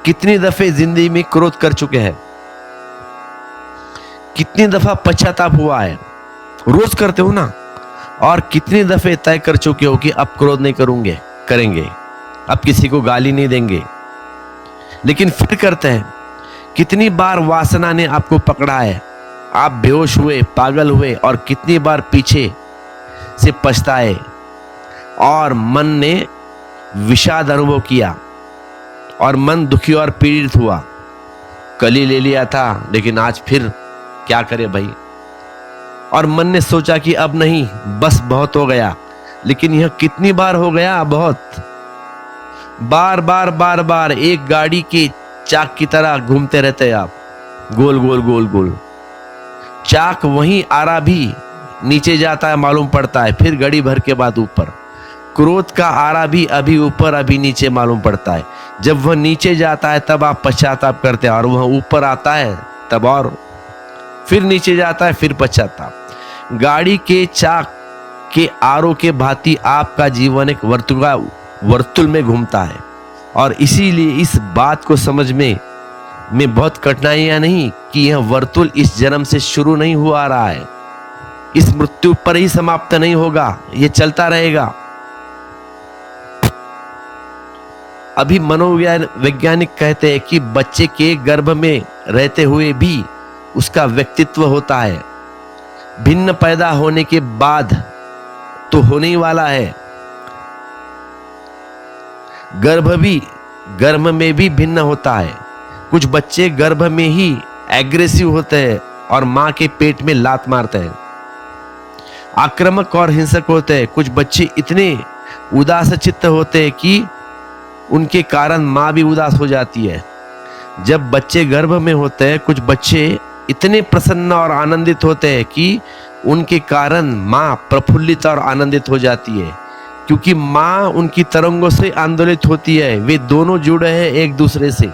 [SPEAKER 1] कितनी दफे जिंदगी में क्रोध कर चुके हैं? कितनी दफा पश्चाताप हुआ है? रोज करते हो ना। और कितनी दफे तय कर चुके हो कि अब क्रोध नहीं करेंगे, अब किसी को गाली नहीं देंगे, लेकिन फिर करते हैं। कितनी बार वासना ने आपको पकड़ा है, आप बेहोश हुए, पागल हुए, और कितनी बार पीछे से पछताए और मन ने विषाद अनुभव किया और मन दुखी और पीड़ित हुआ। कल ही ले लिया था लेकिन आज फिर क्या करे भाई। और मन ने सोचा कि अब नहीं, बस बहुत हो गया। लेकिन यह कितनी बार हो गया? बहुत बार बार बार बार। एक गाड़ी के चाक की तरह घूमते रहते हैं आप, गोल गोल गोल गोल। चाक वहीं आरा भी नीचे जाता है मालूम पड़ता है, फिर घड़ी भर के बाद ऊपर। क्रोध का आरा भी अभी ऊपर अभी नीचे मालूम पड़ता है। जब वह नीचे जाता है तब आप पश्चाताप करते हैं, और वह ऊपर आता है तब और फिर नीचे जाता है, फिर पश्चाताप। गाड़ी के चाक के आरों के भांति आपका जीवन एक वर्तुल में घूमता है, और इसीलिए इस बात को समझ में बहुत कठिनाइयां नहीं कि यह वर्तुल इस जन्म से शुरू नहीं हुआ रहा है, इस मृत्यु पर ही समाप्त नहीं होगा, यह चलता रहेगा। अभी मनोवैज्ञानिक कहते हैं कि बच्चे के गर्भ में रहते हुए भी उसका व्यक्तित्व होता है, भिन्न पैदा होने के बाद तो होने ही वाला है। गर्भ में भी भिन्न होता है। कुछ बच्चे गर्भ में ही एग्रेसिव होते हैं और मां के पेट में लात मारते हैं, आक्रामक और हिंसक होते हैं। कुछ बच्चे इतने उदास चित्त होते हैं कि उनके कारण मां भी उदास हो जाती है। जब बच्चे गर्भ में होते हैं, कुछ बच्चे इतने प्रसन्न और आनंदित होते हैं कि उनके कारण मां प्रफुल्लित और आनंदित हो जाती है, क्योंकि मां उनकी तरंगों से आंदोलित होती है। वे दोनों जुड़े हैं एक दूसरे से।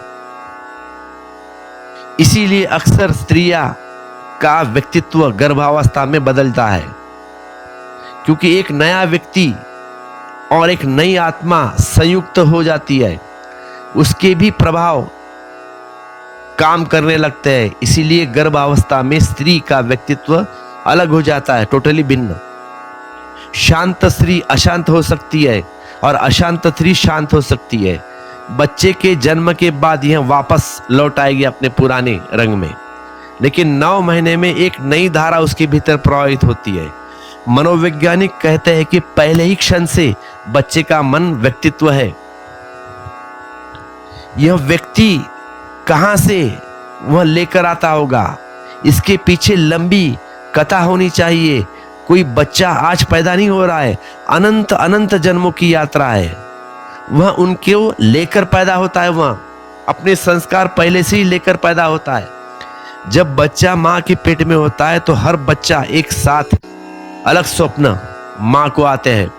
[SPEAKER 1] इसीलिए अक्सर स्त्रियां का व्यक्तित्व गर्भावस्था में बदलता है, क्योंकि एक नया व्यक्ति और एक नई आत्मा संयुक्त हो जाती है, उसके भी प्रभाव काम करने लगते हैं। इसीलिए गर्भावस्था में स्त्री का व्यक्तित्व अलग हो जाता है, टोटली भिन्न। शांत स्त्री अशांत हो सकती है और अशांत स्त्री शांत हो सकती है। बच्चे के जन्म के बाद यह वापस लौट आएगी अपने पुराने रंग में, लेकिन 9 महीने में एक नई धारा उसके भीतर प्रवाहित होती है। मनोवैज्ञानिक कहते हैं कि पहले ही क्षण से बच्चे का मन व्यक्तित्व है। यह व्यक्ति कहां से वह लेकर आता होगा, इसके पीछे लंबी कथा होनी चाहिए। कोई बच्चा आज पैदा नहीं हो रहा है, अनंत अनंत जन्मों की यात्रा है। वह उनको लेकर पैदा होता है, वह अपने संस्कार पहले से ही लेकर पैदा होता है। जब बच्चा मां के पेट में होता है तो हर बच्चा एक साथ अलग स्वप्न मां को आते हैं।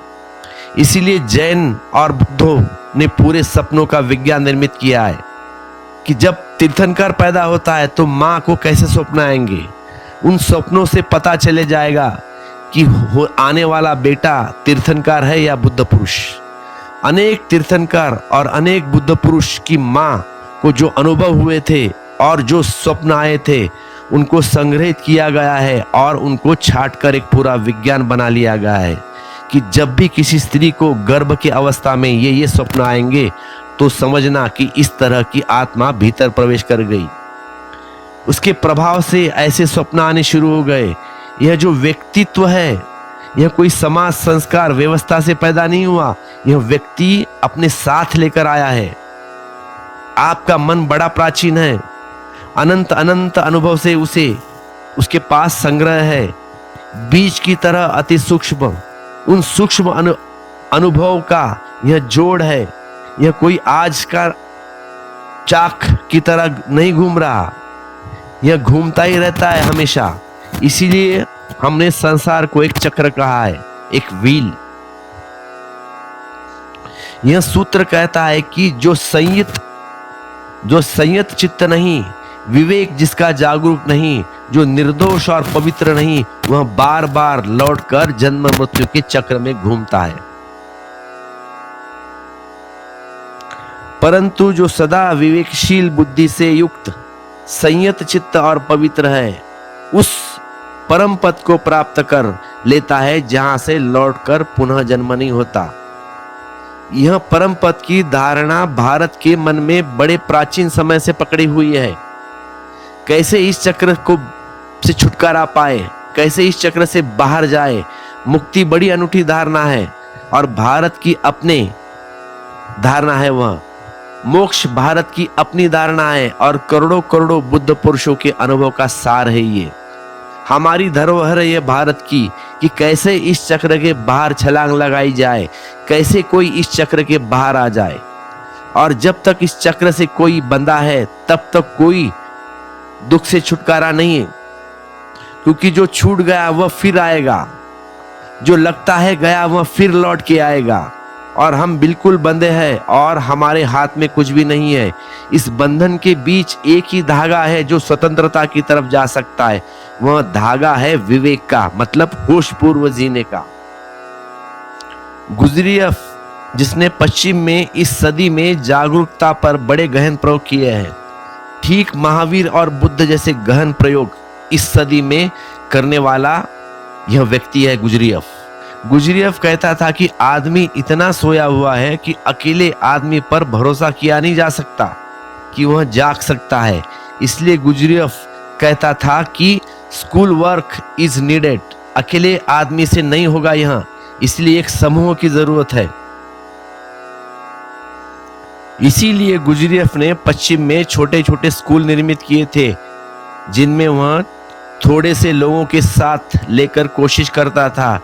[SPEAKER 1] इसीलिए जैन और बुद्धों ने पूरे सपनों का विज्ञान निर्मित किया है कि जब तीर्थंकर पैदा होता है तो मां को कैसे स्वप्न आएंगे। उन स्वप्नों से पता चले जाएगा कि आने वाला बेटा तीर्थंकर है या बुद्ध पुरुष। अनेक तीर्थंकर और अनेक बुद्ध पुरुष की मां को जो अनुभव हुए थे और जो स्वप्न आए थे, उनको संग्रहित किया गया है और उनको छांटकर एक पूरा विज्ञान बना लिया गया है कि जब भी किसी स्त्री को गर्भ की अवस्था में ये स्वप्न आएंगे तो समझना कि इस तरह की आत्मा भीतर प्रवेश कर गई। उसके प्रभाव से ऐसे स्वप्न आने शुरू हो गए। यह जो व्यक्तित्व है, यह कोई समाज संस्कार व्यवस्था से पैदा नहीं हुआ, यह व्यक्ति अपने साथ लेकर आया है। आपका मन बड़ा प्राचीन है, अनंत अनंत अनुभव से उसके पास संग्रह है। बीज की तरह अति सूक्ष्म, उन सूक्ष्म अनुभव का यह जोड़ है। यह कोई आज का चाक की तरह नहीं घूम रहा, यह घूमता ही रहता है हमेशा। इसीलिए हमने संसार को एक चक्र कहा है, एक व्हील। यह सूत्र कहता है कि जो संयत चित्त नहीं, विवेक जिसका जागरूक नहीं, जो निर्दोष और पवित्र नहीं, वह बार बार लौटकर जन्म मृत्यु के चक्र में घूमता है। परंतु जो सदा विवेकशील बुद्धि से युक्त, संयत चित्त और पवित्र है, उस परम पद को प्राप्त कर लेता है जहां से लौटकर पुनः जन्म नहीं होता। यह परम पद की धारणा भारत के मन में बड़े प्राचीन समय से पकड़ी हुई है। कैसे इस चक्र को से छुटकारा पाए, कैसे इस चक्र से बाहर जाए, मुक्ति बड़ी अनूठी धारणा है और भारत की अपनी धारणा है। वह मोक्ष भारत की अपनी धारणा है और करोड़ों करोड़ों बुद्ध पुरुषों के अनुभव का सार है। ये हमारी धरोहर है ये भारत की, कि कैसे इस चक्र के बाहर छलांग लगाई जाए, कैसे कोई इस चक्र के बाहर आ जाए। और जब तक इस चक्र से कोई बंधा है तब तक कोई दुख से छुटकारा नहीं है, क्योंकि जो छूट गया वह फिर आएगा, जो लगता है गया वह फिर लौट के आएगा, और हम बिल्कुल बंधे हैं और हमारे हाथ में कुछ भी नहीं है। इस बंधन के बीच एक ही धागा है जो स्वतंत्रता की तरफ जा सकता है, वह धागा है विवेक का, मतलब होश पूर्व जीने का। गुजरियफ, जिसने पश्चिम में इस सदी में जागरूकता पर बड़े गहन प्रयोग किए हैं, ठीक महावीर और बुद्ध जैसे गहन प्रयोग इस सदी में करने वाला यह व्यक्ति है गुजरियफ। गुजरियफ कहता था कि आदमी इतना सोया हुआ है कि अकेले आदमी पर भरोसा किया नहीं जा सकता कि वह जाग सकता है। इसलिए गुजरियफ कहता था कि स्कूल वर्क इज नीडेड, अकेले आदमी से नहीं होगा यहाँ, इसलिए एक समूह की जरूरत है। इसीलिए गुजरियफ ने पश्चिम में छोटे छोटे स्कूल निर्मित किए थे, जिनमें वह थोड़े से लोगों के साथ लेकर कोशिश करता था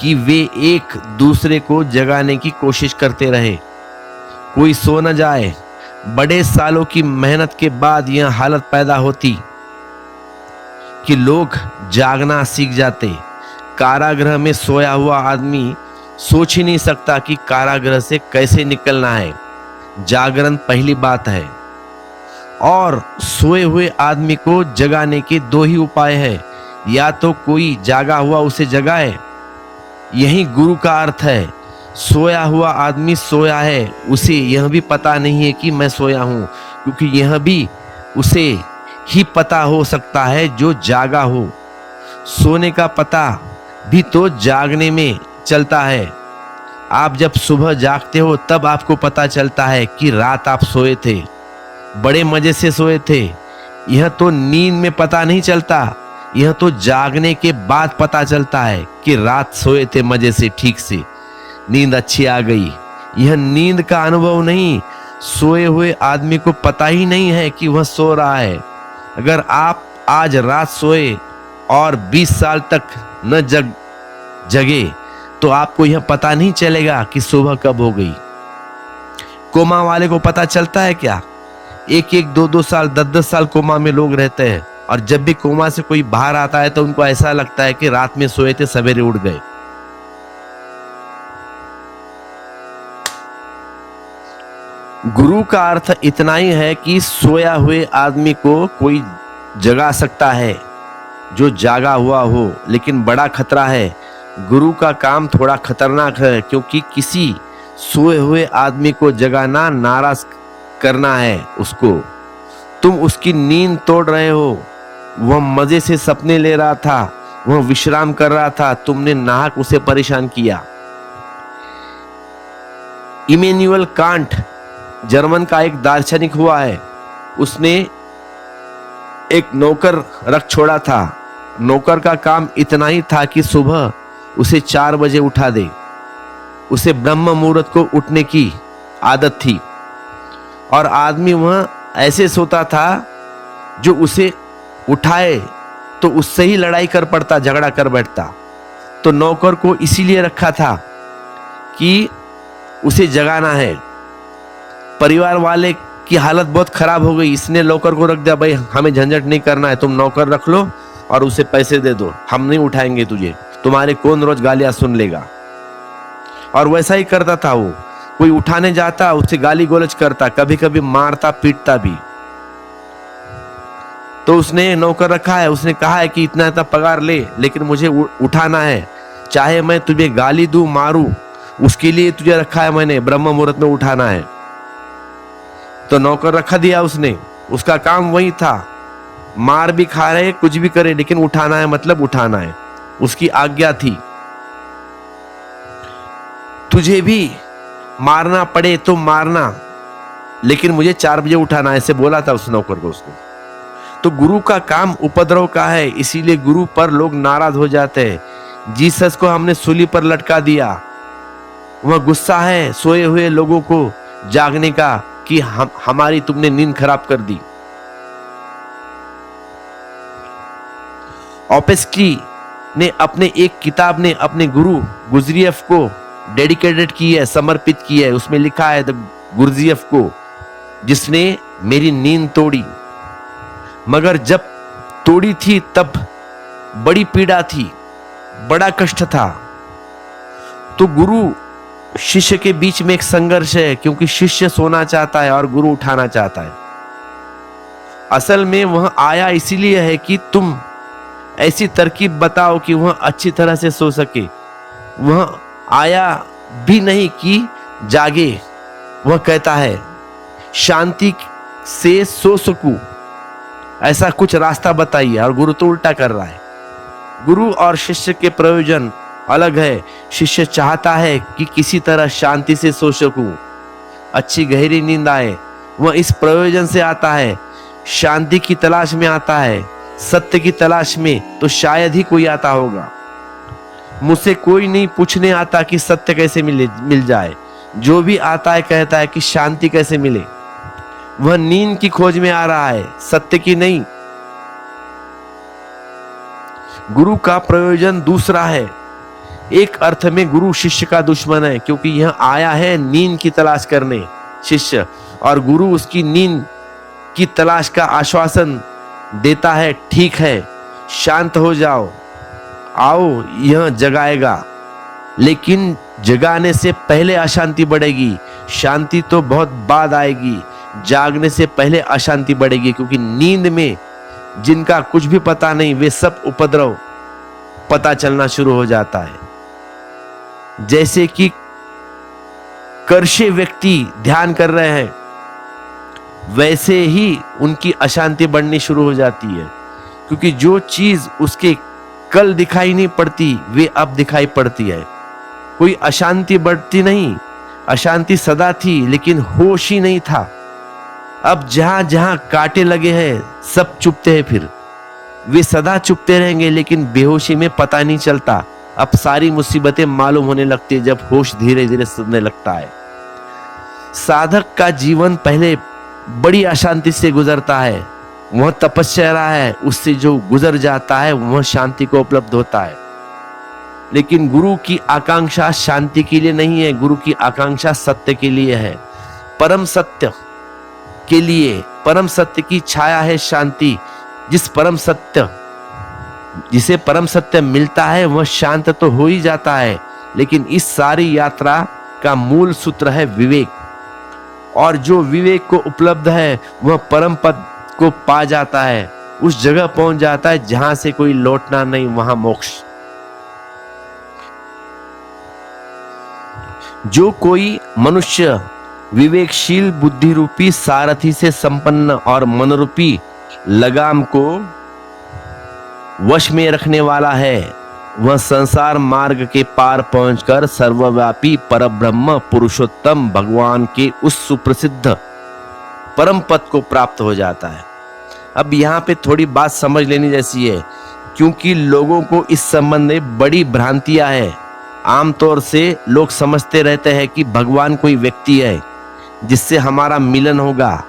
[SPEAKER 1] कि वे एक दूसरे को जगाने की कोशिश करते रहे, कोई सो न जाए। बड़े सालों की मेहनत के बाद यह हालत पैदा होती कि लोग जागना सीख जाते। कारागृह में सोया हुआ आदमी सोच ही नहीं सकता कि कारागृह से कैसे निकलना है। जागरण पहली बात है, और सोए हुए आदमी को जगाने के दो ही उपाय है, या तो कोई जागा हुआ उसे जगाए, यही गुरु का अर्थ है। सोया हुआ आदमी सोया है, उसे यह भी पता नहीं है कि मैं सोया हूं, क्योंकि यह भी उसे ही पता हो सकता है जो जागा हो। सोने का पता भी तो जागने में चलता है। आप जब सुबह जागते हो तब आपको पता चलता है कि रात आप सोए थे, बड़े मजे से सोए थे। यह तो नींद में पता नहीं चलता, यह तो जागने के बाद पता चलता है कि रात सोए थे मजे से, ठीक से, नींद अच्छी आ गई। यह नींद का अनुभव नहीं, सोए हुए आदमी को पता ही नहीं है कि वह सो रहा है। अगर आप आज रात सोए और 20 साल तक न जगे तो आपको यह पता नहीं चलेगा कि सुबह कब हो गई। कोमा वाले को पता चलता है क्या? 1-1, 2-2 साल, 10-10 साल कोमा में लोग रहते हैं, और जब भी कोमा से कोई बाहर आता है तो उनको ऐसा लगता है कि रात में सोए थे, सवेरे उठ गए। गुरु का अर्थ इतना ही है कि सोया हुए आदमी को कोई जगा सकता है जो जागा हुआ हो, लेकिन बड़ा खतरा है। गुरु का काम थोड़ा खतरनाक है, क्योंकि किसी सोए हुए आदमी को जगाना, नाराज करना है उसको। तुम उसकी नींद तोड़ रहे हो। वह मजे से सपने ले रहा था, वह विश्राम कर रहा था, तुमने नाहक उसे परेशान किया। इमैनुअल कांट जर्मन का एक दार्शनिक हुआ है। उसने एक नौकर रख छोड़ा था। नौकर का काम इतना ही था कि सुबह उसे 4 बजे उठा दे। उसे ब्रह्म मुहूर्त को उठने की आदत थी, और आदमी वह ऐसे सोता था जो उसे उठाए तो उससे ही लड़ाई कर पड़ता, झगड़ा कर बैठता। तो नौकर को इसीलिए रखा था कि उसे जगाना है। परिवार वाले की हालत बहुत खराब हो गई, इसने नौकर को रख दिया, भाई हमें झंझट नहीं करना है, तुम नौकर रख लो और उसे पैसे दे दो, हम नहीं उठाएंगे तुझे, तुम्हारे कौन रोज गालियां सुन लेगा। और वैसा ही करता था वो। कोई उठाने जाता उसे गाली गोलच करता, कभी कभी मारता पीटता भी। तो उसने नौकर रखा है, उसने कहा है कि इतना इतना पगार ले, लेकिन मुझे उठाना है, चाहे मैं तुझे गाली दूं मारूं, उसके लिए तुझे रखा है मैंने, ब्रह्म मुहूर्त में उठाना है। तो नौकर रखा दिया उसने, उसका काम वही था, मार भी खा रहे कुछ भी करे, लेकिन उठाना है मतलब उठाना है, उसकी आज्ञा थी। तुझे भी मारना पड़े तो मारना, लेकिन मुझे 4 बजे उठाना, ऐसे बोला था उस नौकर को उसने। तो गुरु का काम उपद्रव का है, इसीलिए गुरु पर लोग नाराज हो जाते हैं। जीसस को हमने सूली पर लटका दिया, वह गुस्सा है सोए हुए लोगों को जागने का कि हमारी तुमने नींद खराब कर दी। ओपेस्की ने अपने एक किताब ने अपने गुरु गुजरियफ को डेडिकेटेड की है, समर्पित की है। उसमें लिखा है द गुरजियफ को, जिसने मेरी नींद तोड़ी, मगर जब तोड़ी थी तब बड़ी पीड़ा थी, बड़ा कष्ट था। तो गुरु शिष्य के बीच में एक संघर्ष है, क्योंकि शिष्य सोना चाहता है और गुरु उठाना चाहता है। असल में वह आया इसीलिए है कि तुम ऐसी तरकीब बताओ कि वह अच्छी तरह से सो सके। वह आया भी नहीं कि जागे, वह कहता है शांति से सो सकूं, ऐसा कुछ रास्ता बताइए। और गुरु तो उल्टा कर रहा है। गुरु और शिष्य के प्रयोजन अलग है। शिष्य चाहता है कि किसी तरह शांति से सो सकूं, अच्छी गहरी नींद आए। वह इस प्रयोजन से आता है, शांति की तलाश में आता है, सत्य की तलाश में। तो शायद ही कोई आता होगा। मुझसे कोई नहीं पूछने आता कि सत्य कैसे मिल जाए। जो भी आता है कहता है कि शांति कैसे मिले। वह नींद की खोज में आ रहा है, सत्य की नहीं। गुरु का प्रयोजन दूसरा है। एक अर्थ में गुरु शिष्य का दुश्मन है, क्योंकि यह आया है नींद की तलाश करने शिष्य, और गुरु उसकी नींद की तलाश का आश्वासन देता है। ठीक है, शांत हो जाओ, आओ, यह जगाएगा। लेकिन जगाने से पहले अशांति बढ़ेगी। शांति तो बहुत बाद आएगी, जागने से पहले अशांति बढ़ेगी। क्योंकि नींद में जिनका कुछ भी पता नहीं, वे सब उपद्रव पता चलना शुरू हो जाता है। जैसे कि कर्षे व्यक्ति ध्यान कर रहे हैं, वैसे ही उनकी अशांति बढ़नी शुरू हो जाती है। क्योंकि जो चीज उसके कल दिखाई नहीं पड़ती, वे अब दिखाई पड़ती है। कोई अशांति बढ़ती नहीं, अशांति सदा थी, लेकिन होश ही नहीं था। अब जहां जहां कांटे लगे हैं, सब चुपते हैं। फिर वे सदा चुपते रहेंगे, लेकिन बेहोशी में पता नहीं चलता। अब सारी मुसीबतें मालूम होने लगती है जब होश धीरे धीरे सुनने लगता है। साधक का जीवन पहले बड़ी अशांति से गुजरता है। वह तपस्या है, उससे जो गुजर जाता है वह शांति को उपलब्ध होता है। लेकिन गुरु की आकांक्षा शांति के लिए नहीं है, गुरु की आकांक्षा सत्य के लिए है, परम सत्य के लिए। परम सत्य की छाया है शांति। जिसे परम सत्य मिलता है वह शांत तो हो ही जाता है। लेकिन इस सारी यात्रा का मूल सूत्र है विवेक, और जो विवेक को उपलब्ध है वह परम पद को पा जाता है, उस जगह पहुंच जाता है जहां से कोई लौटना नहीं, वहां मोक्ष। जो कोई मनुष्य विवेकशील बुद्धि रूपी सारथी से संपन्न और मनरूपी लगाम को वश में रखने वाला है, वह संसार मार्ग के पार पहुंचकर सर्वव्यापी परब्रह्म पुरुषोत्तम भगवान के उस सुप्रसिद्ध परम पद को प्राप्त हो जाता है। अब यहाँ पे थोड़ी बात समझ लेनी जैसी है, क्योंकि लोगों को इस संबंध में बड़ी भ्रांतियां हैं। आमतौर से लोग समझते रहते हैं कि भगवान कोई व्यक्ति है जिससे हमारा मिलन होगा,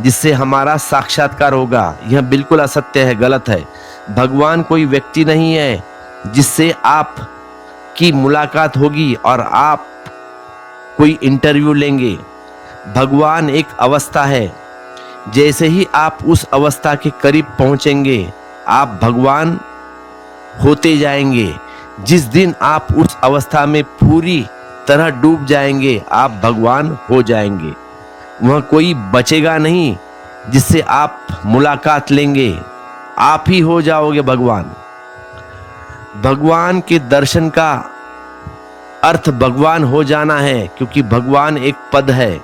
[SPEAKER 1] जिससे हमारा साक्षात्कार होगा। यह बिल्कुल असत्य है, गलत है। भगवान कोई व्यक्ति नहीं है जिससे आप की मुलाकात होगी और आप कोई इंटरव्यू लेंगे। भगवान एक अवस्था है। जैसे ही आप उस अवस्था के करीब पहुंचेंगे, आप भगवान होते जाएंगे। जिस दिन आप उस अवस्था में पूरी तरह डूब जाएंगे, आप भगवान हो जाएंगे। वह कोई बचेगा नहीं जिससे आप मुलाकात लेंगे, आप ही हो जाओगे भगवान। भगवान के दर्शन का अर्थ भगवान हो जाना है, क्योंकि भगवान एक पद है,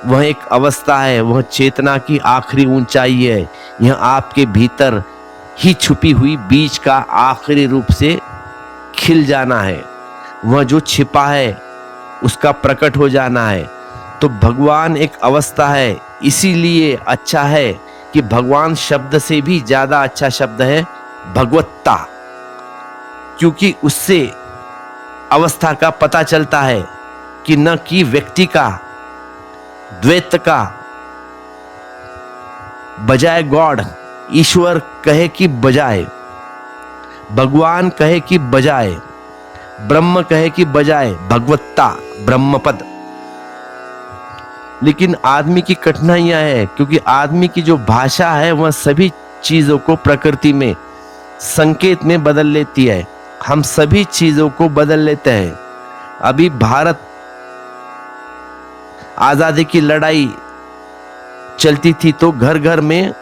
[SPEAKER 1] वह एक अवस्था है, वह चेतना की आखिरी ऊंचाई है। यह आपके भीतर ही छुपी हुई बीज का आखिरी रूप से खिल जाना है। वह जो छिपा है उसका प्रकट हो जाना है। तो भगवान एक अवस्था है। इसीलिए अच्छा है कि भगवान शब्द से भी ज्यादा अच्छा शब्द है भगवत्ता, क्योंकि उससे अवस्था का पता चलता है कि न कि व्यक्ति का, द्वैत का, बजाय गॉड, ईश्वर कहे कि बजाय, भगवान कहे कि बजाय, ब्रह्म कहे कि बजाय, भगवत्ता, ब्रह्मपद। लेकिन आदमी की कठिनाइयां है, क्योंकि आदमी की जो भाषा है वह सभी चीजों को प्रकृति में संकेत में बदल लेती है। हम सभी चीजों को बदल लेते हैं। अभी भारत आजादी की लड़ाई चलती थी तो घर घर में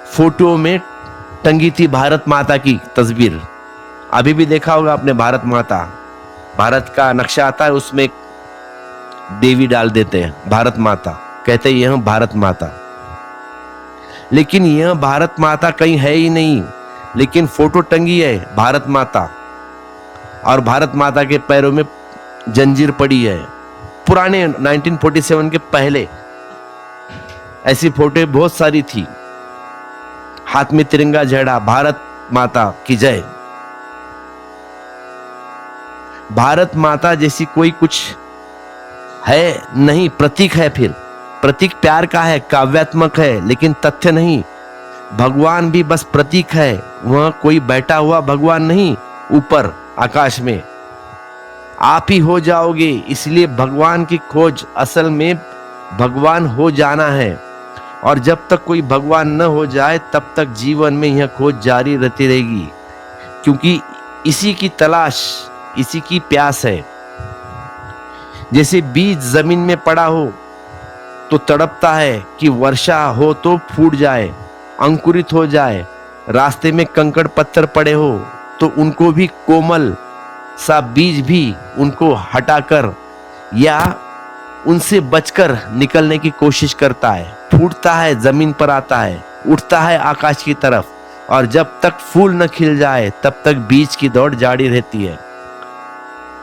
[SPEAKER 1] फोटो में टंगी थी भारत माता की तस्वीर। अभी भी देखा होगा आपने भारत माता, भारत का नक्शा आता है उसमें एक देवी डाल देते हैं भारत माता, कहते हैं यह भारत माता। लेकिन यह भारत माता कहीं है ही नहीं, लेकिन फोटो टंगी है भारत माता और भारत माता के पैरों में जंजीर पड़ी है। पुराने 1947 के पहले ऐसी फोटो बहुत सारी थी, हाथ में तिरंगा झंडा, भारत माता की जय। भारत माता जैसी कोई कुछ है नहीं, प्रतीक है। फिर प्रतीक प्यार का है, काव्यात्मक है, लेकिन तथ्य नहीं। भगवान भी बस प्रतीक है, वह कोई बैठा हुआ भगवान नहीं ऊपर आकाश में। आप ही हो जाओगे, इसलिए भगवान की खोज असल में भगवान हो जाना है। और जब तक कोई भगवान न हो जाए तब तक जीवन में यह खोज जारी रहती रहेगी, क्योंकि इसी की तलाश, इसी की प्यास है। जैसे बीज जमीन में पड़ा हो तो तड़पता है कि वर्षा हो तो फूट जाए, अंकुरित हो जाए। रास्ते में कंकड़ पत्थर पड़े हो तो उनको भी कोमल सा बीज भी उनको हटाकर या उनसे बचकर निकलने की कोशिश करता है। फूटता है, जमीन पर आता है, उठता है आकाश की तरफ, और जब तक फूल न खिल जाए तब तक बीज की दौड़ जारी रहती है।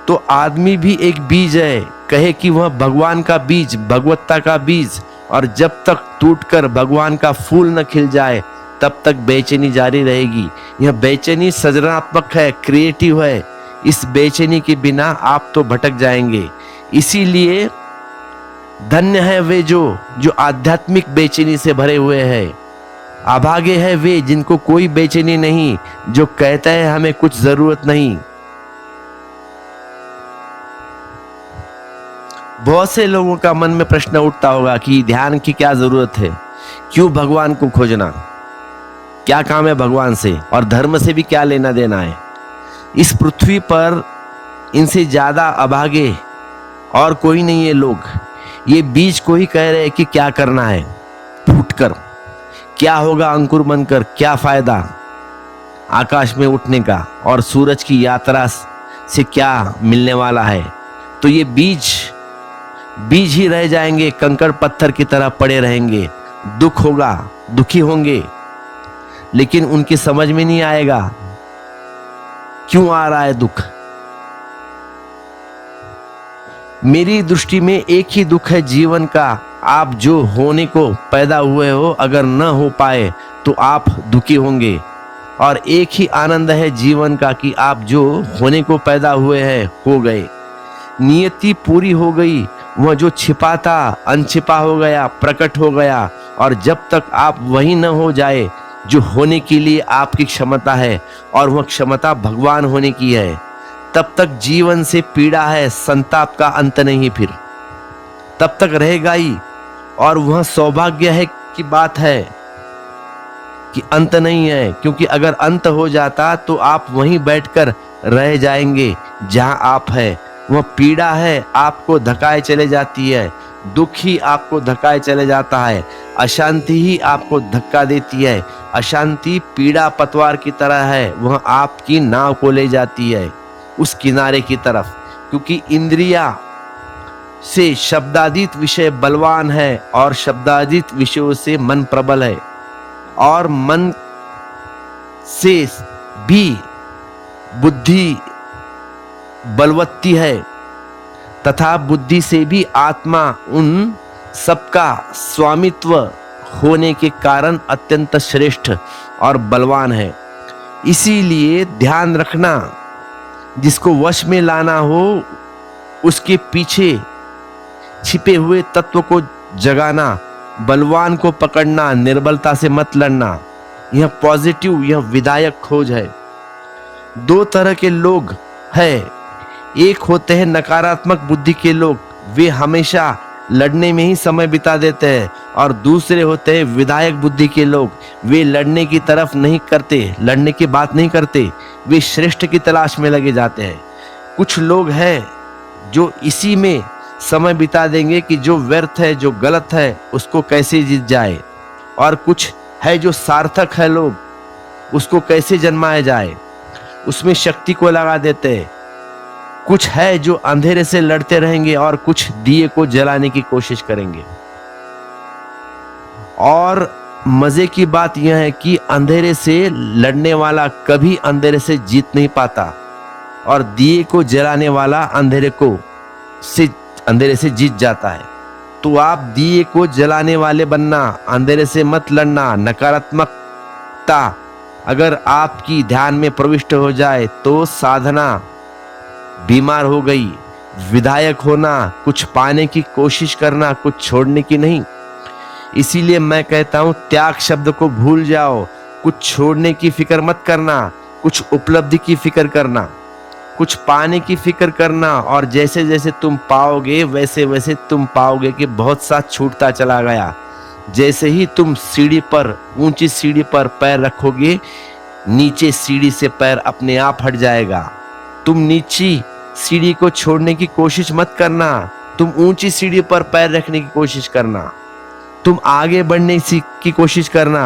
[SPEAKER 1] तो आदमी भी एक बीज है, कहे कि वह भगवान का बीज, भगवत्ता का बीज, और जब तक टूटकर भगवान का फूल न खिल जाए तब तक बेचैनी जारी रहेगी। यह बेचैनी सृजनात्मक है, क्रिएटिव है। इस बेचैनी के बिना आप तो भटक जाएंगे। इसीलिए धन्य है वे जो आध्यात्मिक बेचैनी से भरे हुए हैं। अभागे है वे जिनको कोई बेचैनी नहीं, जो कहता है हमें कुछ जरूरत नहीं। बहुत से लोगों का मन में प्रश्न उठता होगा कि ध्यान की क्या जरूरत है, क्यों भगवान को खोजना, क्या काम है भगवान से, और धर्म से भी क्या लेना देना है। इस पृथ्वी पर इनसे ज्यादा अभागे और कोई नहीं है लोग। ये बीज को ही कह रहे हैं कि क्या करना है, फूटकर क्या होगा, अंकुर बनकर क्या फायदा आकाश में उठने का, और सूरज की यात्रा से क्या मिलने वाला है। तो ये बीज ही रह जाएंगे, कंकड़ पत्थर की तरह पड़े रहेंगे। दुख होगा, दुखी होंगे, लेकिन उनकी समझ में नहीं आएगा क्यों आ रहा है दुख। मेरी दृष्टि में एक ही दुख है जीवन का, आप जो होने को पैदा हुए हो अगर न हो पाए तो आप दुखी होंगे। और एक ही आनंद है जीवन का कि आप जो होने को पैदा हुए हैं हो गए, नियति पूरी हो गई। वह जो छिपा था अनछिपा हो गया, प्रकट हो गया। और जब तक आप वही न हो जाए जो होने के लिए आपकी क्षमता है, और वह क्षमता भगवान होने की है, तब तक जीवन से पीड़ा है, संताप का अंत नहीं फिर तब तक रहेगा ही। और वह सौभाग्य है की बात है कि अंत नहीं है, क्योंकि अगर अंत हो जाता तो आप वहीं बैठकर रह जाएंगे जहां आप है। वह पीड़ा है, आपको धकाए चले जाती है, दुख ही आपको धकाए चले जाता है, अशांति ही आपको धक्का देती है। अशांति पीड़ा पतवार की तरह है, वह आपकी नाव को ले जाती है उस किनारे की तरफ, क्योंकि इंद्रिया से शब्दातीत विषय बलवान है और शब्दातीत विषयों से मन प्रबल है, और मन से भी बुद्धि बलवत्ती है, तथा बुद्धि से भी आत्मा उन सबका स्वामित्व होने के कारण अत्यंत श्रेष्ठ और बलवान है। इसीलिए ध्यान रखना, जिसको वश में लाना हो उसके पीछे छिपे हुए तत्व को जगाना, बलवान को पकड़ना, निर्बलता से मत लड़ना। यह पॉजिटिव, यह विधायक खोज है। दो तरह के लोग हैं, एक होते हैं नकारात्मक बुद्धि के लोग, वे हमेशा लड़ने में ही समय बिता देते हैं, और दूसरे होते हैं विधायक बुद्धि के लोग, वे लड़ने की तरफ नहीं करते, लड़ने की बात नहीं करते, वे श्रेष्ठ की तलाश में लगे जाते हैं। कुछ लोग हैं जो इसी में समय बिता देंगे कि जो व्यर्थ है, जो गलत है, उसको कैसे जीत जाए, और कुछ है जो सार्थक है लोग, उसको कैसे जन्माया जाए, उसमें शक्ति को लगा देते हैं। कुछ है जो अंधेरे से लड़ते रहेंगे और कुछ दिए को जलाने की कोशिश करेंगे। और मजे की बात यह है कि अंधेरे से लड़ने वाला कभी अंधेरे से जीत नहीं पाता, और दिए को जलाने वाला अंधेरे से जीत जाता है। तो आप दिए को जलाने वाले बनना, अंधेरे से मत लड़ना। नकारात्मकता अगर आपकी ध्यान में प्रविष्ट हो जाए तो साधना बीमार हो गई। विधायक होना, कुछ पाने की कोशिश करना, कुछ छोड़ने की नहीं। इसीलिए मैं कहता हूं त्याग शब्द को भूल जाओ। कुछ छोड़ने की फिक्र मत करना, कुछ उपलब्धि की फिक्र करना, कुछ पाने की फिक्र करना। और जैसे जैसे तुम पाओगे वैसे वैसे तुम पाओगे कि बहुत सा छूटता चला गया। जैसे ही तुम सीढ़ी पर, ऊंची सीढ़ी पर पैर रखोगे, नीचे सीढ़ी से पैर अपने आप हट जाएगा। तुम नीची सीढ़ी को छोड़ने की कोशिश मत करना, तुम ऊंची सीढ़ी पर पैर रखने की कोशिश करना। तुम आगे बढ़ने की कोशिश करना।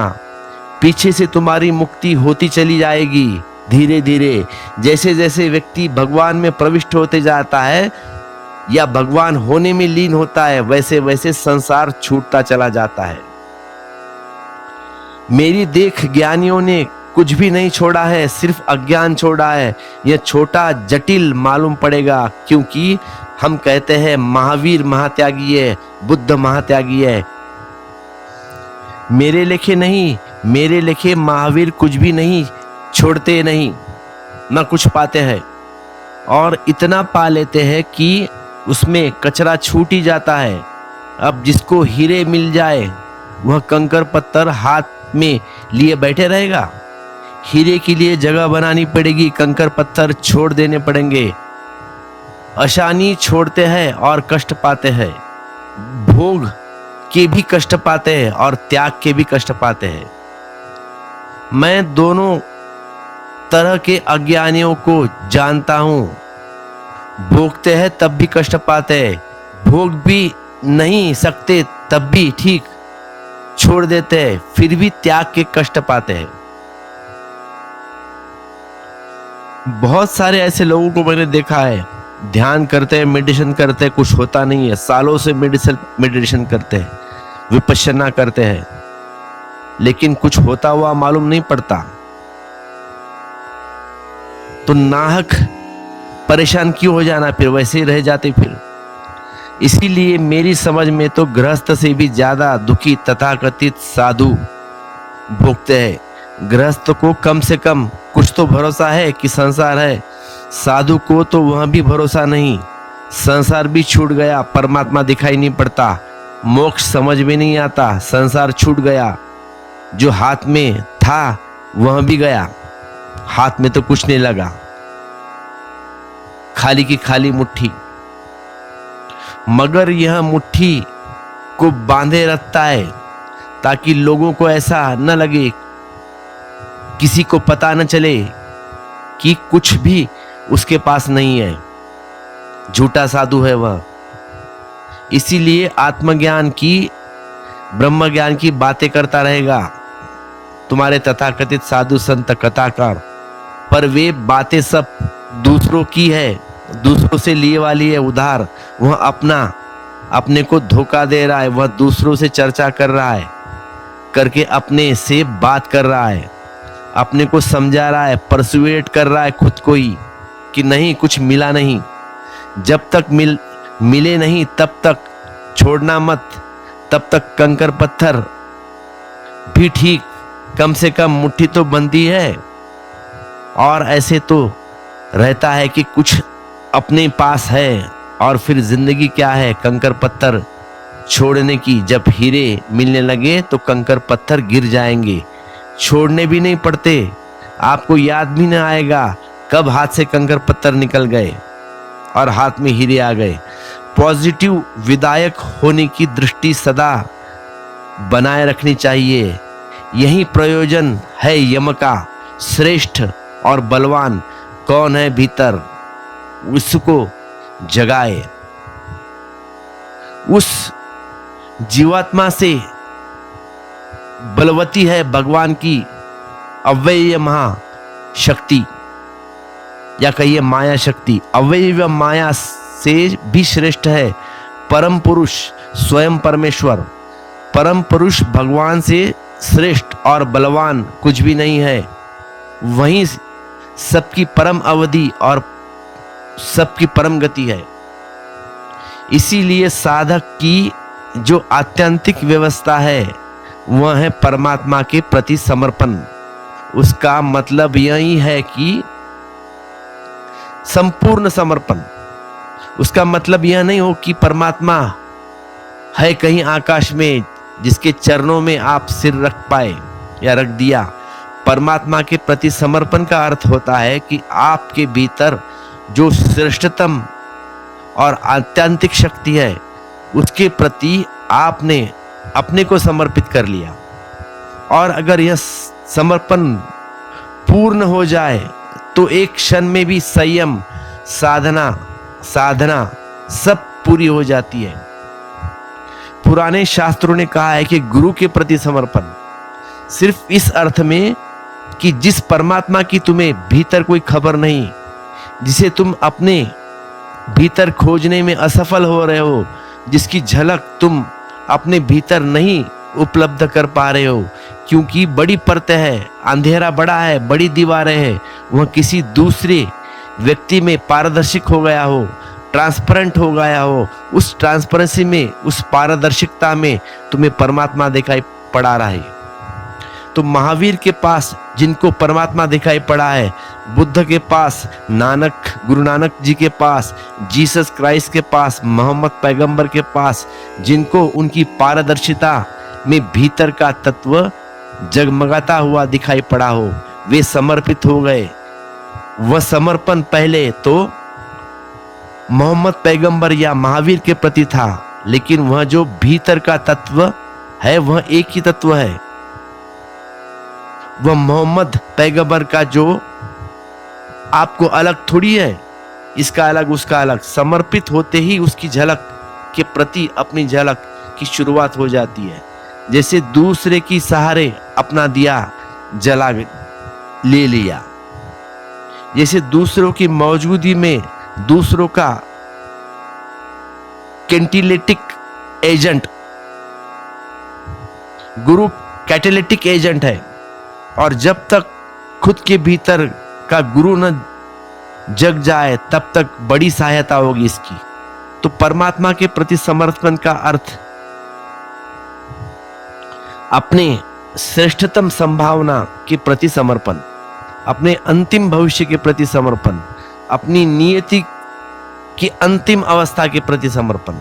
[SPEAKER 1] पीछे से तुम्हारी मुक्ति होती चली जाएगी धीरे धीरे। जैसे जैसे व्यक्ति भगवान में प्रविष्ट होते जाता है या भगवान होने में लीन होता है, वैसे वैसे संसार छूटता चला जाता है। मेरी देख ज्ञानियों ने कुछ भी नहीं छोड़ा है, सिर्फ अज्ञान छोड़ा है। यह छोटा जटिल मालूम पड़ेगा, क्योंकि हम कहते हैं महावीर महात्यागी है, बुद्ध महात्यागी है। मेरे लेखे नहीं, मेरे लेखे महावीर कुछ भी नहीं छोड़ते, नहीं ना कुछ पाते हैं, और इतना पा लेते हैं कि उसमें कचरा छूट ही जाता है। अब जिसको हीरे मिल जाए वह कंकर पत्थर हाथ में लिए बैठे रहेगा? हीरे के लिए जगह बनानी पड़ेगी, कंकर पत्थर छोड़ देने पड़ेंगे। आसानी छोड़ते हैं और कष्ट पाते हैं, भोग के भी कष्ट पाते हैं और त्याग के भी कष्ट पाते हैं। मैं दोनों तरह के अज्ञानियों को जानता हूं। भोगते हैं तब भी कष्ट पाते हैं, भोग भी नहीं सकते तब भी ठीक छोड़ देते हैं, फिर भी त्याग के कष्ट पाते हैं। बहुत सारे ऐसे लोगों को मैंने देखा है, ध्यान करते हैं, मेडिटेशन करते हैं, कुछ होता नहीं है। सालों से मेडिटेशन करते हैं, विपश्यना करते हैं, लेकिन कुछ होता हुआ मालूम नहीं पड़ता। तो नाहक परेशान क्यों हो जाना, फिर वैसे ही रह जाते फिर। इसीलिए मेरी समझ में तो गृहस्थ से भी ज्यादा दुखी तथाकथित साधु भोगते हैं। गृहस्थ को कम से कम कुछ तो भरोसा है कि संसार है, साधु को तो वह भी भरोसा नहीं। संसार भी छूट गया, परमात्मा दिखाई नहीं पड़ता, मोक्ष समझ में नहीं आता, संसार छूट गया। जो हाथ में था वह भी गया, हाथ में तो कुछ नहीं लगा, खाली की खाली मुट्ठी। मगर यह मुट्ठी को बांधे रखता है ताकि लोगों को ऐसा न लगे, किसी को पता न चले कि कुछ भी उसके पास नहीं है, झूठा साधु है वह। इसीलिए आत्मज्ञान की, ब्रह्म ज्ञान की बातें करता रहेगा तुम्हारे तथाकथित साधु संत कथाकार, पर वे बातें सब दूसरों की है, दूसरों से लिए वाली है उधार। वह अपने को धोखा दे रहा है, वह दूसरों से चर्चा कर रहा है, करके अपने से बात कर रहा है, अपने को समझा रहा है, परसुएट कर रहा है खुद को ही कि नहीं कुछ मिला नहीं। जब तक मिले नहीं तब तक छोड़ना मत, तब तक कंकर पत्थर भी ठीक, कम से कम मुट्ठी तो बंदी है। और ऐसे तो रहता है कि कुछ अपने पास है, और फिर जिंदगी क्या है, कंकर पत्थर छोड़ने की। जब हीरे मिलने लगे तो कंकर पत्थर गिर जाएंगे, छोड़ने भी नहीं पड़ते, आपको याद भी नहीं आएगा कब हाथ से कंकर पत्थर निकल गए और हाथ में हीरे आ गए। पॉजिटिव विधायक होने की दृष्टि सदा बनाए रखनी चाहिए। यही प्रयोजन है यम का। श्रेष्ठ और बलवान कौन है भीतर, उसको जगाए। उस जीवात्मा से बलवती है भगवान की अव्यय महाशक्ति, या कहिए माया शक्ति। अव्यय माया से भी श्रेष्ठ है परम पुरुष स्वयं परमेश्वर। परम पुरुष भगवान से श्रेष्ठ और बलवान कुछ भी नहीं है। वहीं सबकी परम अवधि और सबकी परम गति है। इसीलिए साधक की जो आत्यंतिक व्यवस्था है वह है परमात्मा के प्रति समर्पण। उसका मतलब यही है कि संपूर्ण समर्पण। उसका मतलब यह नहीं हो कि परमात्मा है कहीं आकाश में जिसके चरणों में आप सिर रख पाए या रख दिया। परमात्मा के प्रति समर्पण का अर्थ होता है कि आपके भीतर जो श्रेष्ठतम और आत्यंतिक शक्ति है उसके प्रति आपने अपने को समर्पित कर लिया। और अगर यह समर्पण पूर्ण हो जाए तो एक क्षण में भी संयम, साधना सब पूरी हो जाती है। पुराने शास्त्रों ने कहा है कि गुरु के प्रति समर्पण सिर्फ इस अर्थ में कि जिस परमात्मा की तुम्हें भीतर कोई खबर नहीं, जिसे तुम अपने भीतर खोजने में असफल हो रहे हो, जिसकी झलक तुम अपने भीतर नहीं उपलब्ध कर पा रहे हो क्योंकि बड़ी परतें है, अंधेरा बड़ा है, बड़ी दीवारें हैं, वह किसी दूसरे व्यक्ति में पारदर्शिक हो गया हो, ट्रांसपेरेंट हो गया हो। उस ट्रांसपेरेंसी में, उस पारदर्शिकता में तुम्हें परमात्मा दिखाई पड़ा रहा है। तो महावीर के पास जिनको परमात्मा दिखाई पड़ा है, बुद्ध के पास, गुरु नानक जी के पास, जीसस क्राइस्ट के पास, मोहम्मद पैगंबर के पास, जिनको उनकी पारदर्शिता में भीतर का तत्व जगमगाता हुआ दिखाई पड़ा हो, वे समर्पित हो गए। वह समर्पण पहले तो मोहम्मद पैगंबर या महावीर के प्रति था, लेकिन वह जो भीतर का तत्व है वह एक ही तत्व है। वह मोहम्मद पैगंबर का जो आपको अलग थोड़ी है, इसका अलग उसका अलग। समर्पित होते ही उसकी झलक के प्रति अपनी झलक की शुरुआत हो जाती है। जैसे दूसरे की सहारे अपना दिया जला ले लिया, जैसे दूसरों की मौजूदगी में दूसरों का कैटेलिटिक एजेंट, गुरु कैटेलिटिक एजेंट है। और जब तक खुद के भीतर का गुरु न जग जाए तब तक बड़ी सहायता होगी इसकी। तो परमात्मा के प्रति समर्पण का अर्थ अपने श्रेष्ठतम संभावना के प्रति समर्पण, अपने अंतिम भविष्य के प्रति समर्पण, अपनी नियति की अंतिम अवस्था के प्रति समर्पण।